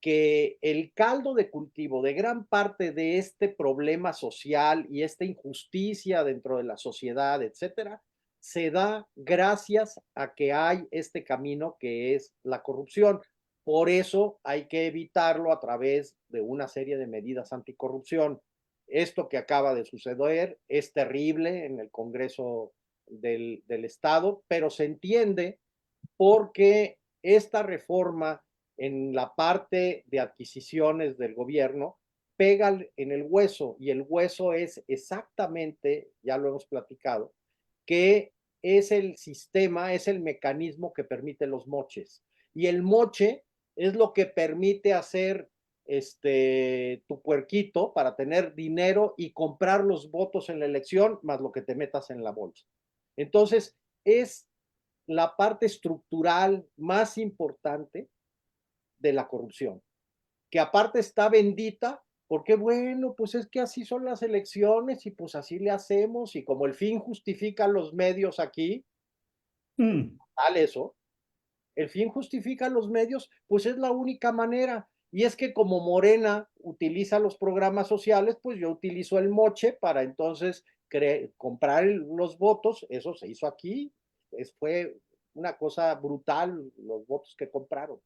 que el caldo de cultivo de gran parte de este problema social y esta injusticia dentro de la sociedad, etcétera, se da gracias a que hay este camino que es la corrupción. Por eso hay que evitarlo a través de una serie de medidas anticorrupción. Esto que acaba de suceder es terrible en el Congreso del Estado, pero se entiende porque esta reforma en la parte de adquisiciones del gobierno pega en el hueso y el hueso es exactamente, ya lo hemos platicado, que es el sistema, es el mecanismo que permite los moches. Y el moche es lo que permite hacer tu puerquito para tener dinero y comprar los votos en la elección más lo que te metas en la bolsa. Entonces, es la parte estructural más importante de la corrupción, que aparte está bendita porque bueno, pues es que así son las elecciones y pues así le hacemos y como el fin justifica los medios aquí, tal eso, el fin justifica los medios, pues es la única manera. Y es que como Morena utiliza los programas sociales, pues yo utilizo el moche para entonces comprar los votos, eso se hizo aquí, fue una cosa brutal los votos que compraron,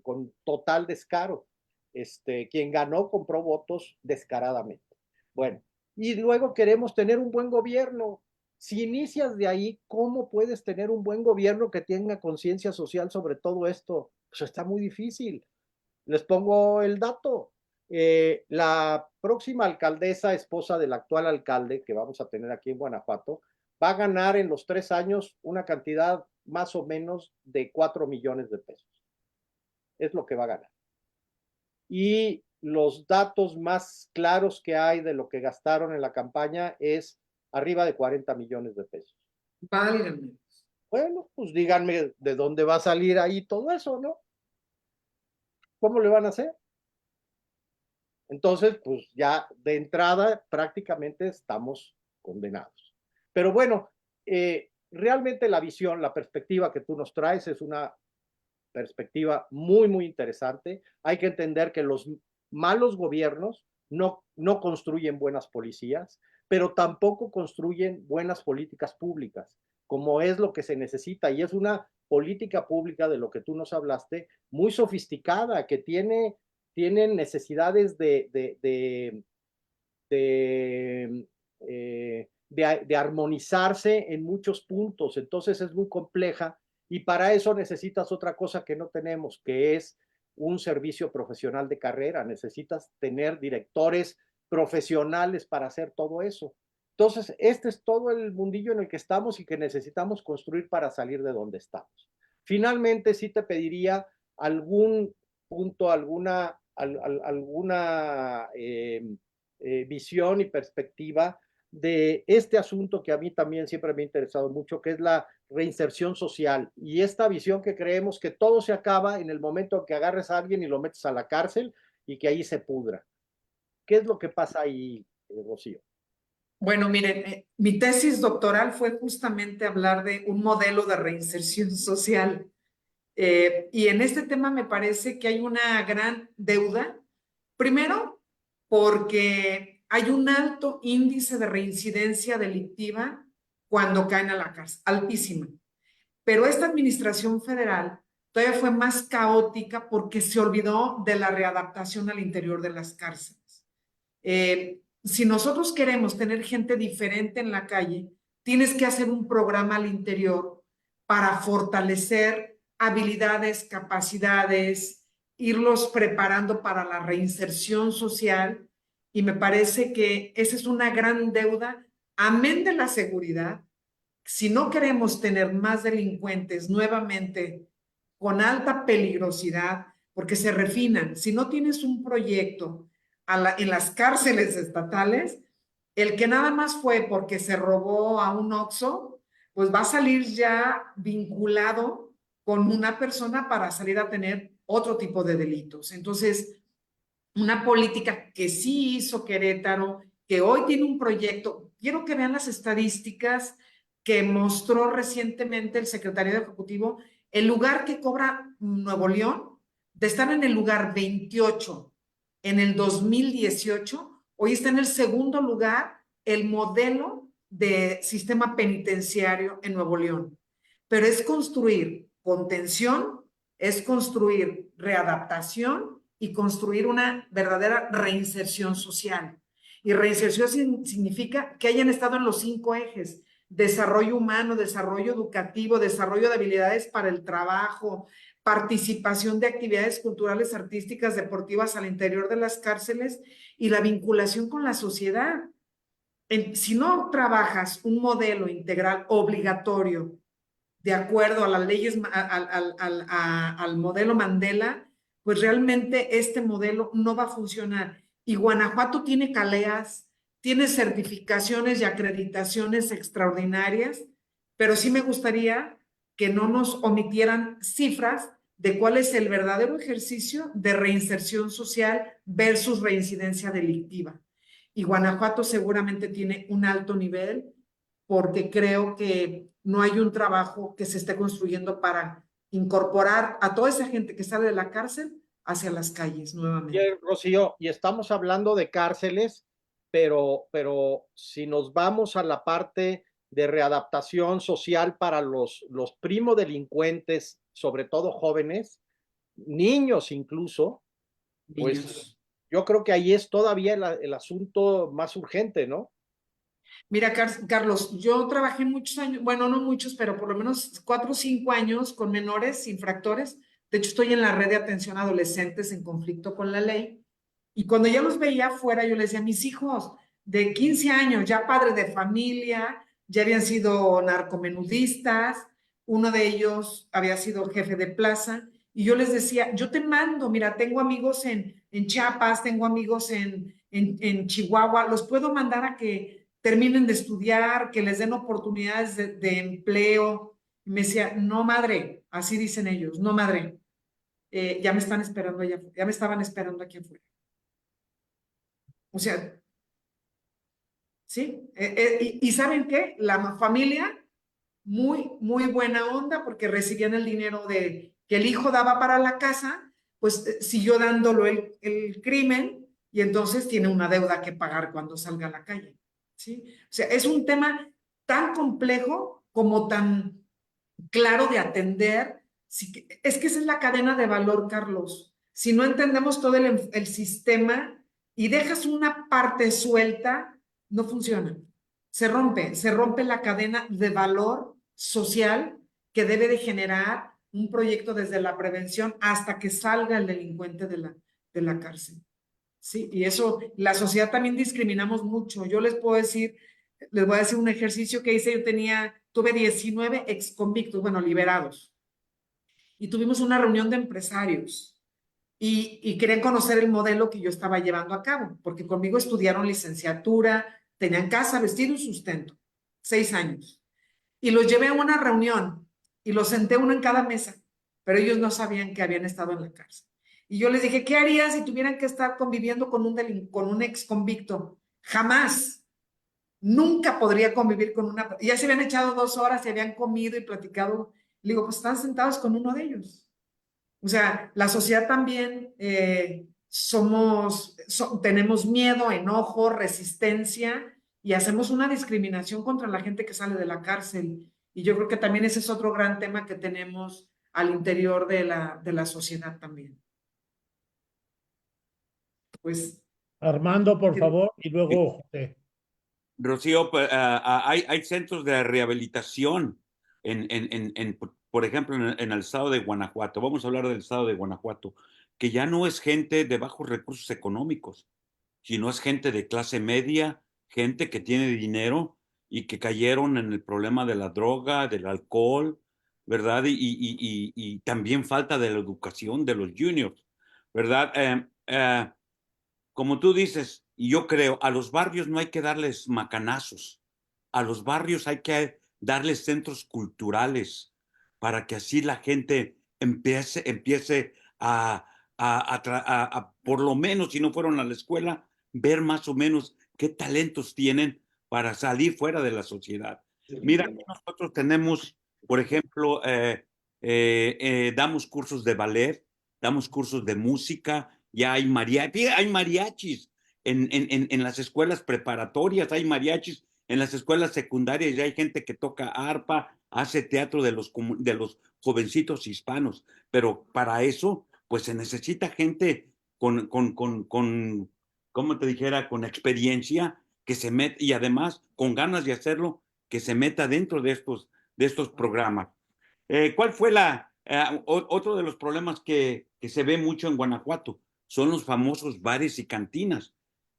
con total descaro. Quien ganó compró votos descaradamente. Bueno, y luego queremos tener un buen gobierno. Si inicias de ahí, ¿cómo puedes tener un buen gobierno que tenga conciencia social sobre todo esto? Pues está muy difícil. Les pongo el dato. La próxima alcaldesa, esposa del actual alcalde que vamos a tener aquí en Guanajuato, va a ganar en los 3 años una cantidad más o menos de 4 millones de pesos. Es lo que va a ganar. Y los datos más claros que hay de lo que gastaron en la campaña es arriba de 40 millones de pesos. Válgame. Bueno, pues díganme de dónde va a salir ahí todo eso, ¿no? ¿Cómo le van a hacer? Entonces, pues ya de entrada prácticamente estamos condenados. Pero bueno, realmente la visión, la perspectiva que tú nos traes es una perspectiva muy, muy interesante. Hay que entender que los malos gobiernos no construyen buenas policías, pero tampoco construyen buenas políticas públicas, como es lo que se necesita. Y es una política pública de lo que tú nos hablaste, muy sofisticada, que tiene necesidades de armonizarse en muchos puntos. Entonces es muy compleja y para eso necesitas otra cosa que no tenemos, que es un servicio profesional de carrera. Necesitas tener directores profesionales para hacer todo eso. Entonces, este es todo el mundillo en el que estamos y que necesitamos construir para salir de donde estamos. Finalmente, sí te pediría algún punto, alguna visión y perspectiva de este asunto que a mí también siempre me ha interesado mucho, que es la reinserción social y esta visión que creemos que todo se acaba en el momento en que agarres a alguien y lo metes a la cárcel y que ahí se pudra. ¿Qué es lo que pasa ahí, Rocío? Bueno, miren, mi tesis doctoral fue justamente hablar de un modelo de reinserción social. Y en este tema me parece que hay una gran deuda. Primero, porque hay un alto índice de reincidencia delictiva cuando caen a la cárcel, altísima. Pero esta administración federal todavía fue más caótica porque se olvidó de la readaptación al interior de las cárceles. Si nosotros queremos tener gente diferente en la calle, tienes que hacer un programa al interior para fortalecer habilidades, capacidades, irlos preparando para la reinserción social. Y me parece que esa es una gran deuda, amén de la seguridad. Si no queremos tener más delincuentes nuevamente con alta peligrosidad, porque se refinan, si no tienes un proyecto en las cárceles estatales, el que nada más fue porque se robó a un Oxxo, pues va a salir ya vinculado con una persona para salir a tener otro tipo de delitos. Entonces, una política que sí hizo Querétaro, que hoy tiene un proyecto, quiero que vean las estadísticas que mostró recientemente el secretario ejecutivo, el lugar que cobra Nuevo León, de estar en el lugar 28 en el 2018, hoy está en el segundo lugar el modelo de sistema penitenciario en Nuevo León. Pero es construir contención, es construir readaptación y construir una verdadera reinserción social. Y reinserción significa que hayan estado en los 5 ejes: desarrollo humano, desarrollo educativo, desarrollo de habilidades para el trabajo, participación de actividades culturales, artísticas, deportivas al interior de las cárceles y la vinculación con la sociedad. Si no trabajas un modelo integral obligatorio de acuerdo a las leyes, al modelo Mandela, pues realmente este modelo no va a funcionar. Y Guanajuato tiene CALEAS, tiene certificaciones y acreditaciones extraordinarias, pero sí me gustaría que no nos omitieran cifras de cuál es el verdadero ejercicio de reinserción social versus reincidencia delictiva. Y Guanajuato seguramente tiene un alto nivel porque creo que no hay un trabajo que se esté construyendo para incorporar a toda esa gente que sale de la cárcel hacia las calles nuevamente. Bien, Rocío, y estamos hablando de cárceles, pero si nos vamos a la parte de readaptación social para los primodelincuentes, sobre todo jóvenes, niños incluso, pues yo creo que ahí es todavía el asunto más urgente, ¿no? Mira, Carlos, yo trabajé muchos años, bueno, no muchos, pero por lo menos 4 o 5 años con menores infractores. De hecho, estoy en la red de atención a adolescentes en conflicto con la ley. Y cuando ya los veía afuera, yo les decía, mis hijos de 15 años, ya padres de familia, ya habían sido narcomenudistas, uno de ellos había sido jefe de plaza, y yo les decía, yo te mando, mira, tengo amigos en Chiapas, tengo amigos en Chihuahua, los puedo mandar a que terminen de estudiar, que les den oportunidades de empleo. Y me decía, no, madre, así dicen ellos, no, madre, ya me están esperando allá, ya me estaban esperando aquí afuera. O sea, sí, y ¿saben qué? La familia, muy buena onda, porque recibían el dinero que el hijo daba para la casa, pues siguió dándolo el crimen, y entonces tiene una deuda que pagar cuando salga a la calle, ¿sí? O sea, es un tema tan complejo como tan claro de atender. Es que esa es la cadena de valor, Carlos. Si no entendemos todo el sistema y dejas una parte suelta, no funciona. Se rompe la cadena de valor social que debe de generar un proyecto desde la prevención hasta que salga el delincuente de la cárcel. Sí, y eso, la sociedad también discriminamos mucho. Yo les puedo decir, les voy a decir un ejercicio que hice. Tuve 19 ex convictos, bueno, liberados, y tuvimos una reunión de empresarios, y querían conocer el modelo que yo estaba llevando a cabo, porque conmigo estudiaron licenciatura, tenían casa, vestido y sustento, 6 años. Y los llevé a una reunión y los senté uno en cada mesa, pero ellos no sabían que habían estado en la cárcel. Y yo les dije, ¿qué harían si tuvieran que estar conviviendo con un ex convicto? Jamás. Nunca podría convivir con una. Ya se habían echado 2 horas, se habían comido y platicado. Le digo, pues están sentados con uno de ellos. O sea, la sociedad también tenemos miedo, enojo, resistencia, y hacemos una discriminación contra la gente que sale de la cárcel. Y yo creo que también ese es otro gran tema que tenemos al interior de la sociedad también. Pues, Armando, por favor, y luego José. Rocío, hay centros de rehabilitación por ejemplo, en el estado de Guanajuato. Vamos a hablar del estado de Guanajuato, que ya no es gente de bajos recursos económicos, sino es gente de clase media, gente que tiene dinero y que cayeron en el problema de la droga, del alcohol, ¿verdad? Y también falta de la educación de los juniors, ¿verdad? Como tú dices, y yo creo, a los barrios no hay que darles macanazos, a los barrios hay que darles centros culturales para que así la gente empiece por lo menos, si no fueron a la escuela, ver más o menos qué talentos tienen para salir fuera de la sociedad. Mira, aquí nosotros tenemos, por ejemplo, damos cursos de ballet, damos cursos de música, ya hay mariachis en las escuelas preparatorias, hay mariachis en las escuelas secundarias, ya hay gente que toca arpa, hace teatro de los jovencitos hispanos, pero para eso, pues se necesita gente ¿cómo te dijera? Con experiencia, que se meta, y además con ganas de hacerlo, que se meta dentro de estos programas. ¿Cuál fue otro de los problemas que se ve mucho en Guanajuato? Son los famosos bares y cantinas.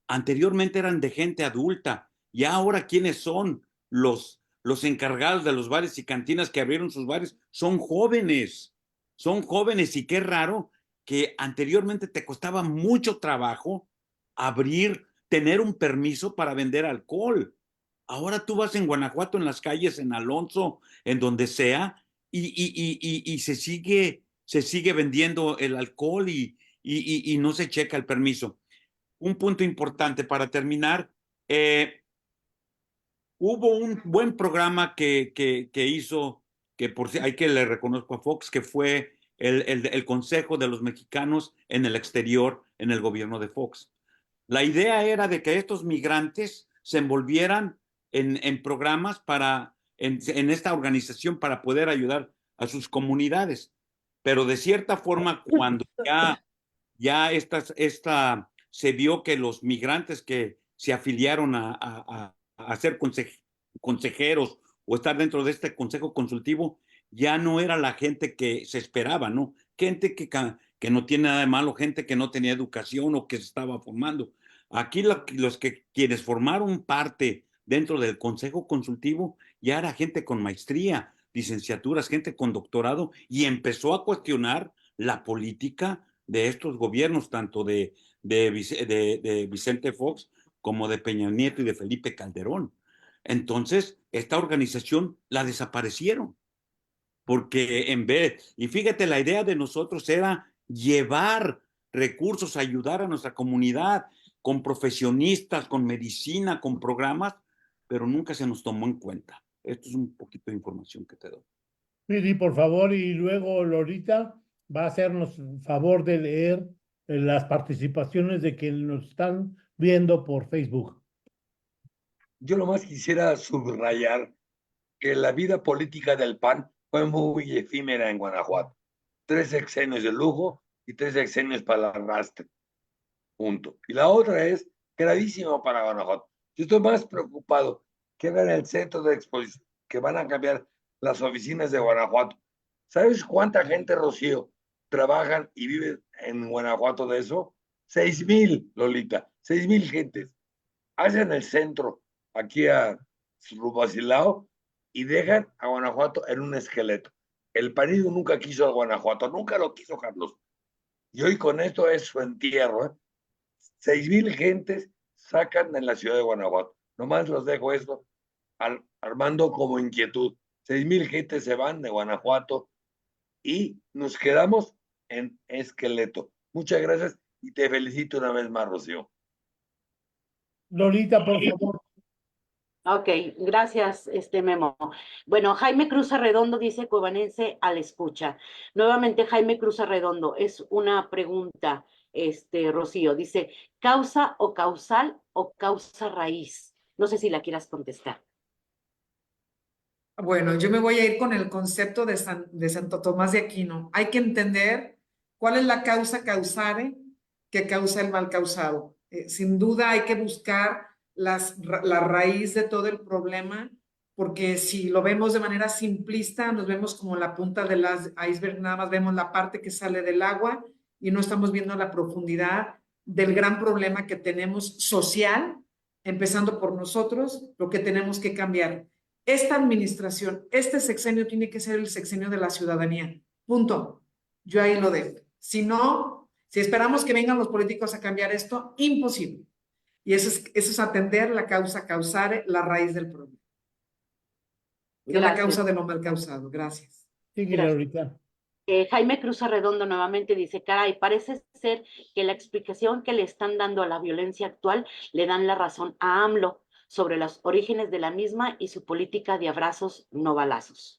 Anteriormente eran de gente adulta, y ahora ¿quiénes son los encargados de los bares y cantinas que abrieron sus bares? Son jóvenes, y qué raro que anteriormente te costaba mucho trabajo tener un permiso para vender alcohol. Ahora tú vas en Guanajuato, en las calles, en Alonso, en donde sea, y se sigue vendiendo el alcohol y no se checa el permiso. Un punto importante para terminar, hubo un buen programa que hizo, que hay que le reconozco a Fox, que fue el Consejo de los Mexicanos en el Exterior en el gobierno de Fox. La idea era de que estos migrantes se envolvieran en programas en esta organización para poder ayudar a sus comunidades. Pero de cierta forma, cuando se vio que los migrantes que se afiliaron a ser consejeros o estar dentro de este consejo consultivo, ya no era la gente que se esperaba, ¿no? Gente que no tiene nada de malo, gente que no tenía educación o que se estaba formando. Aquí quienes formaron parte dentro del consejo consultivo ya era gente con maestría, licenciaturas, gente con doctorado, y empezó a cuestionar la política de estos gobiernos, tanto de Vicente Fox como de Peña Nieto y de Felipe Calderón. Entonces, esta organización la desaparecieron, porque en vez, y fíjate, la idea de nosotros era llevar recursos, ayudar a nuestra comunidad con profesionistas, con medicina, con programas, pero nunca se nos tomó en cuenta. Esto es un poquito de información que te doy. Pidi, por favor, y luego Lorita va a hacernos el favor de leer las participaciones de quienes nos están viendo por Facebook. Yo nomás quisiera subrayar que la vida política del PAN fue muy efímera en Guanajuato. 3 sexenios de lujo y 3 sexenios para el arrastre. Punto. Y la otra es gravísimo para Guanajuato. Yo estoy más preocupado que en el centro de exposición, que van a cambiar las oficinas de Guanajuato. ¿Sabes cuánta gente, Rocío, trabajan y viven en Guanajuato de eso? 6,000, Lolita, 6,000 gentes. Hacen el centro aquí a Rubasilao y dejan a Guanajuato en un esqueleto. El panismo nunca quiso a Guanajuato, nunca lo quiso Carlos. Y hoy con esto es su entierro, ¿eh? 6,000 gentes sacan en la ciudad de Guanajuato. Nomás los dejo esto armando como inquietud. 6,000 gentes se van de Guanajuato y nos quedamos en esqueleto. Muchas gracias y te felicito una vez más, Rocío. Lolita, por favor. Ok, gracias, Memo. Bueno, Jaime Cruz Arredondo dice cuevanense a la escucha. Nuevamente, Jaime Cruz Arredondo, es una pregunta, Rocío. Dice, ¿causa o causal o causa raíz? No sé si la quieras contestar. Bueno, yo me voy a ir con el concepto de Santo Tomás de Aquino. Hay que entender cuál es la causa causare que causa el mal causado. Sin duda hay que buscar la raíz de todo el problema, porque si lo vemos de manera simplista, nos vemos como la punta del iceberg, nada más vemos la parte que sale del agua y no estamos viendo la profundidad del gran problema que tenemos social, empezando por nosotros, lo que tenemos que cambiar. Esta administración, este sexenio tiene que ser el sexenio de la ciudadanía. Punto. Yo ahí lo dejo. Si no, si esperamos que vengan los políticos a cambiar esto, imposible. Y eso es atender la causa causare, la raíz del problema. Que es la causa de lo mal causado. Gracias. Sí, Lorita. Jaime Cruz Arredondo nuevamente dice, caray, parece ser que la explicación que le están dando a la violencia actual le dan la razón a AMLO sobre los orígenes de la misma y su política de abrazos no balazos.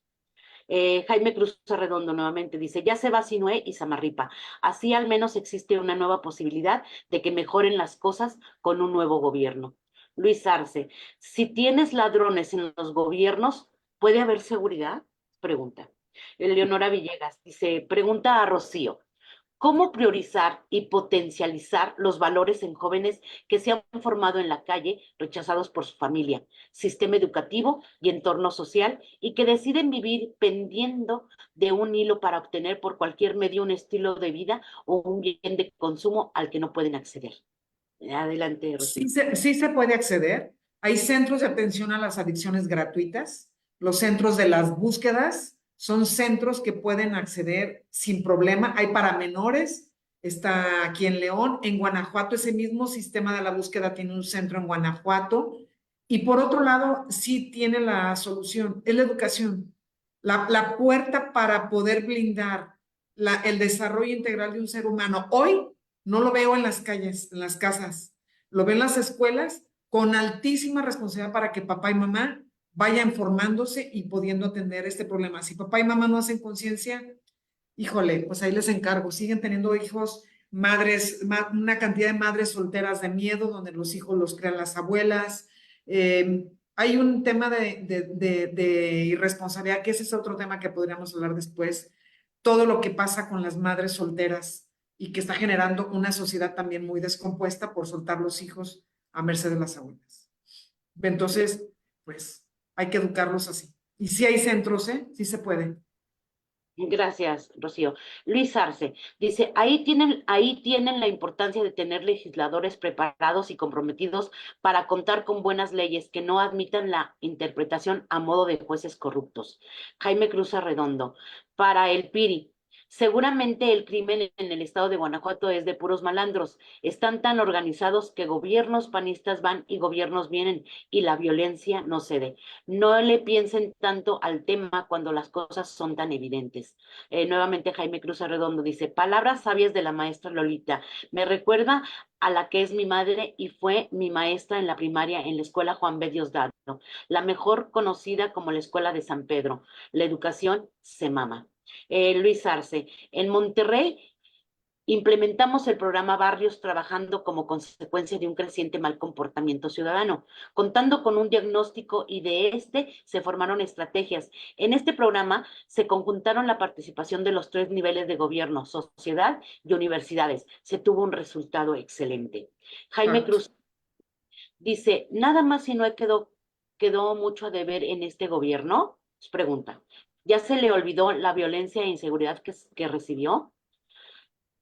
Jaime Cruz Arredondo nuevamente dice, ya se va Sinué y Samarripa, así al menos existe una nueva posibilidad de que mejoren las cosas con un nuevo gobierno. Luis Arce, si tienes ladrones en los gobiernos, ¿puede haber seguridad? Pregunta. Eleonora Villegas dice, pregunta a Rocío, ¿cómo priorizar y potencializar los valores en jóvenes que se han formado en la calle, rechazados por su familia, sistema educativo y entorno social, y que deciden vivir pendiendo de un hilo para obtener por cualquier medio un estilo de vida o un bien de consumo al que no pueden acceder? Adelante, Rocío. Sí se puede acceder. Hay centros de atención a las adicciones gratuitas. Los centros de las búsquedas son centros que pueden acceder sin problema. Hay para menores, está aquí en León. En Guanajuato, ese mismo sistema de la búsqueda tiene un centro en Guanajuato. Y por otro lado, sí tiene la solución, es la educación. La puerta para poder blindar el desarrollo integral de un ser humano. Hoy no lo veo en las calles, en las casas. Lo veo en las escuelas con altísima responsabilidad para que papá y mamá vayan formándose y pudiendo atender este problema. Si papá y mamá no hacen conciencia, híjole, pues ahí les encargo. Siguen teniendo hijos, madres, una cantidad de madres solteras de miedo, donde los hijos los crean las abuelas. Hay un tema de irresponsabilidad, que ese es otro tema que podríamos hablar después. Todo lo que pasa con las madres solteras y que está generando una sociedad también muy descompuesta por soltar los hijos a merced de las abuelas. Entonces, pues hay que educarlos así. Y sí hay centros, ¿eh? Sí se puede. Gracias, Rocío. Luis Arce dice, ahí tienen la importancia de tener legisladores preparados y comprometidos para contar con buenas leyes que no admitan la interpretación a modo de jueces corruptos. Jaime Cruz Arredondo, para el PIRI, seguramente el crimen en el estado de Guanajuato es de puros malandros. Están tan organizados que gobiernos panistas van y gobiernos vienen y la violencia no cede. No le piensen tanto al tema cuando las cosas son tan evidentes. Nuevamente Jaime Cruz Arredondo dice, palabras sabias de la maestra Lolita. Me recuerda a la que es mi madre y fue mi maestra en la primaria en la escuela Juan B. Diosdado, la mejor conocida como la escuela de San Pedro. La educación se mama. Luis Arce, en Monterrey implementamos el programa Barrios trabajando como consecuencia de un creciente mal comportamiento ciudadano, contando con un diagnóstico y de este se formaron estrategias. En este programa se conjuntaron la participación de los 3 niveles de gobierno, sociedad y universidades. Se tuvo un resultado excelente. Jaime Exacto. Cruz dice, nada más si no quedó mucho a deber en este gobierno. Pregunta, ¿ya se le olvidó la violencia e inseguridad que recibió?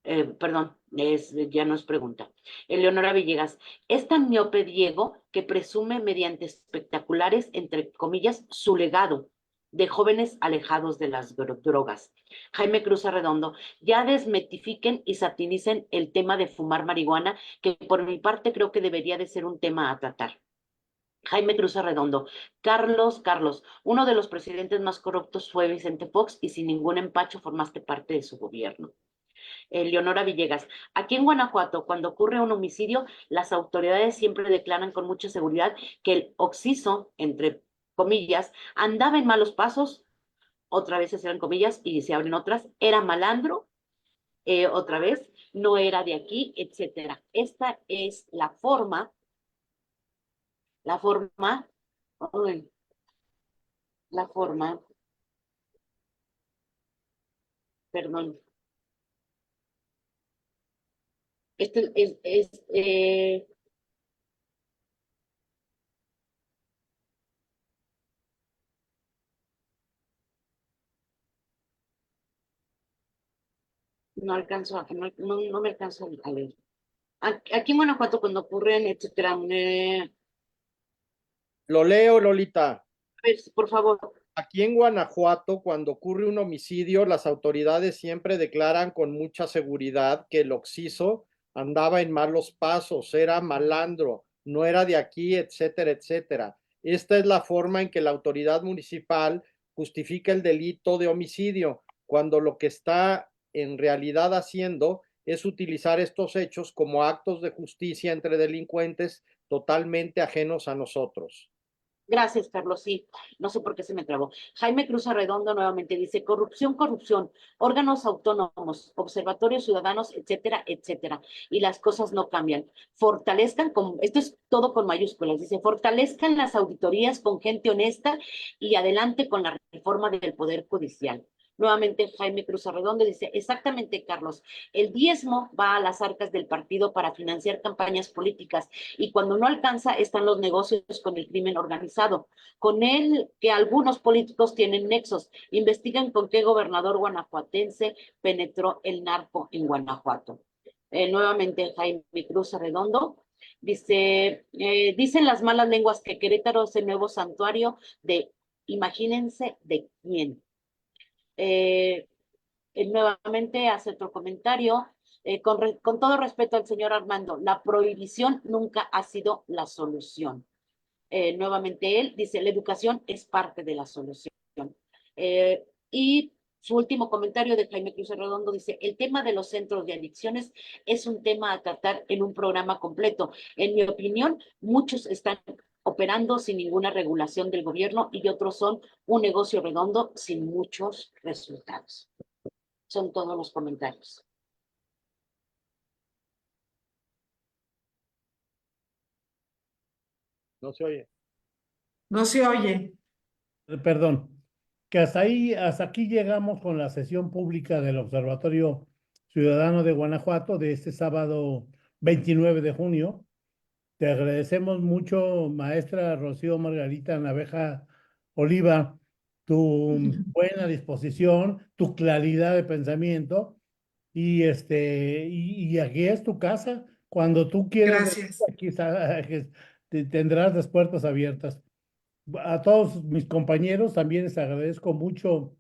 Perdón, ya no es pregunta. Eleonora Villegas, es tan miope Diego que presume mediante espectaculares, entre comillas, su legado de jóvenes alejados de las drogas. Jaime Cruz Arredondo, ya desmitifiquen y satiricen el tema de fumar marihuana, que por mi parte creo que debería de ser un tema a tratar. Jaime Cruz Arredondo, Carlos, uno de los presidentes más corruptos fue Vicente Fox y sin ningún empacho formaste parte de su gobierno. Leonora Villegas. Aquí en Guanajuato, cuando ocurre un homicidio, las autoridades siempre declaran con mucha seguridad que el occiso, entre comillas, andaba en malos pasos, otra vez se cierran comillas y se abren otras, era malandro, otra vez, no era de aquí, etcétera. Esta es la forma, ay, la forma, perdón. Este no alcanzo, no me alcanzo a leer. Aquí en Guanajuato, cuando ocurren, etcétera, Lo leo, Lolita. a ver, por favor. Aquí en Guanajuato, cuando ocurre un homicidio, las autoridades siempre declaran con mucha seguridad que el occiso andaba en malos pasos, era malandro, no era de aquí, etcétera, etcétera. Esta es la forma en que la autoridad municipal justifica el delito de homicidio, cuando lo que está en realidad haciendo es utilizar estos hechos como actos de justicia entre delincuentes totalmente ajenos a nosotros. Gracias, Carlos. Sí, no sé por qué se me trabó. Jaime Cruz Arredondo nuevamente dice, corrupción, órganos autónomos, observatorios ciudadanos, etcétera, etcétera. Y las cosas no cambian. Fortalezcan, esto es todo con mayúsculas, dice, fortalezcan las auditorías con gente honesta y adelante con la reforma del Poder Judicial. Nuevamente Jaime Cruz Arredondo dice, exactamente, Carlos, el diezmo va a las arcas del partido para financiar campañas políticas y cuando no alcanza están los negocios con el crimen organizado, con el que algunos políticos tienen nexos. Investigan con qué gobernador guanajuatense penetró el narco en Guanajuato. Nuevamente Jaime Cruz Arredondo dice, dicen las malas lenguas que Querétaro es el nuevo santuario de, imagínense de quién. Nuevamente hace otro comentario. Con todo respeto al señor Armando, la prohibición nunca ha sido la solución. Nuevamente él dice, la educación es parte de la solución. Y su último comentario de Jaime Cruz Redondo dice, el tema de los centros de adicciones es un tema a tratar en un programa completo. En mi opinión, muchos están operando sin ninguna regulación del gobierno y otros son un negocio redondo sin muchos resultados. Son todos los comentarios. No se oye. No se oye. Perdón, que hasta aquí llegamos con la sesión pública del Observatorio Ciudadano de Guanajuato de este sábado 29 de junio. Te agradecemos mucho, maestra Rocío Margarita Naveja Oliva, tu buena disposición, tu claridad de pensamiento y aquí es tu casa. Cuando tú quieras, Gracias. aquí tendrás las puertas abiertas. A todos mis compañeros también les agradezco mucho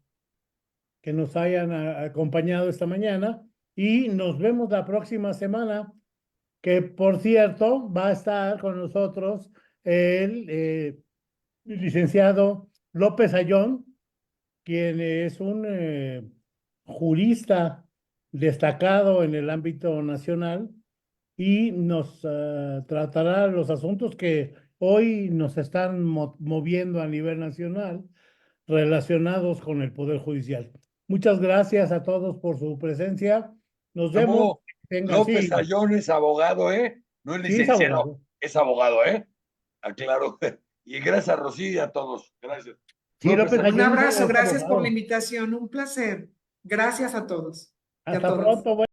que nos hayan acompañado esta mañana y nos vemos la próxima semana, que por cierto va a estar con nosotros el licenciado López Ayón, quien es un jurista destacado en el ámbito nacional y nos tratará los asuntos que hoy nos están moviendo a nivel nacional relacionados con el Poder Judicial. Muchas gracias a todos por su presencia. Nos vemos. Memo, López Sí, Ayón es abogado, ¿eh? No es sí, es licenciado, abogado. es abogado, ¿eh? Aclaro. Y gracias a Rocío y a todos. Gracias. Sí, López Ayón. Un Ayón abrazo, es gracias por abogado. la invitación, un placer. Gracias a todos y a Hasta todas. pronto.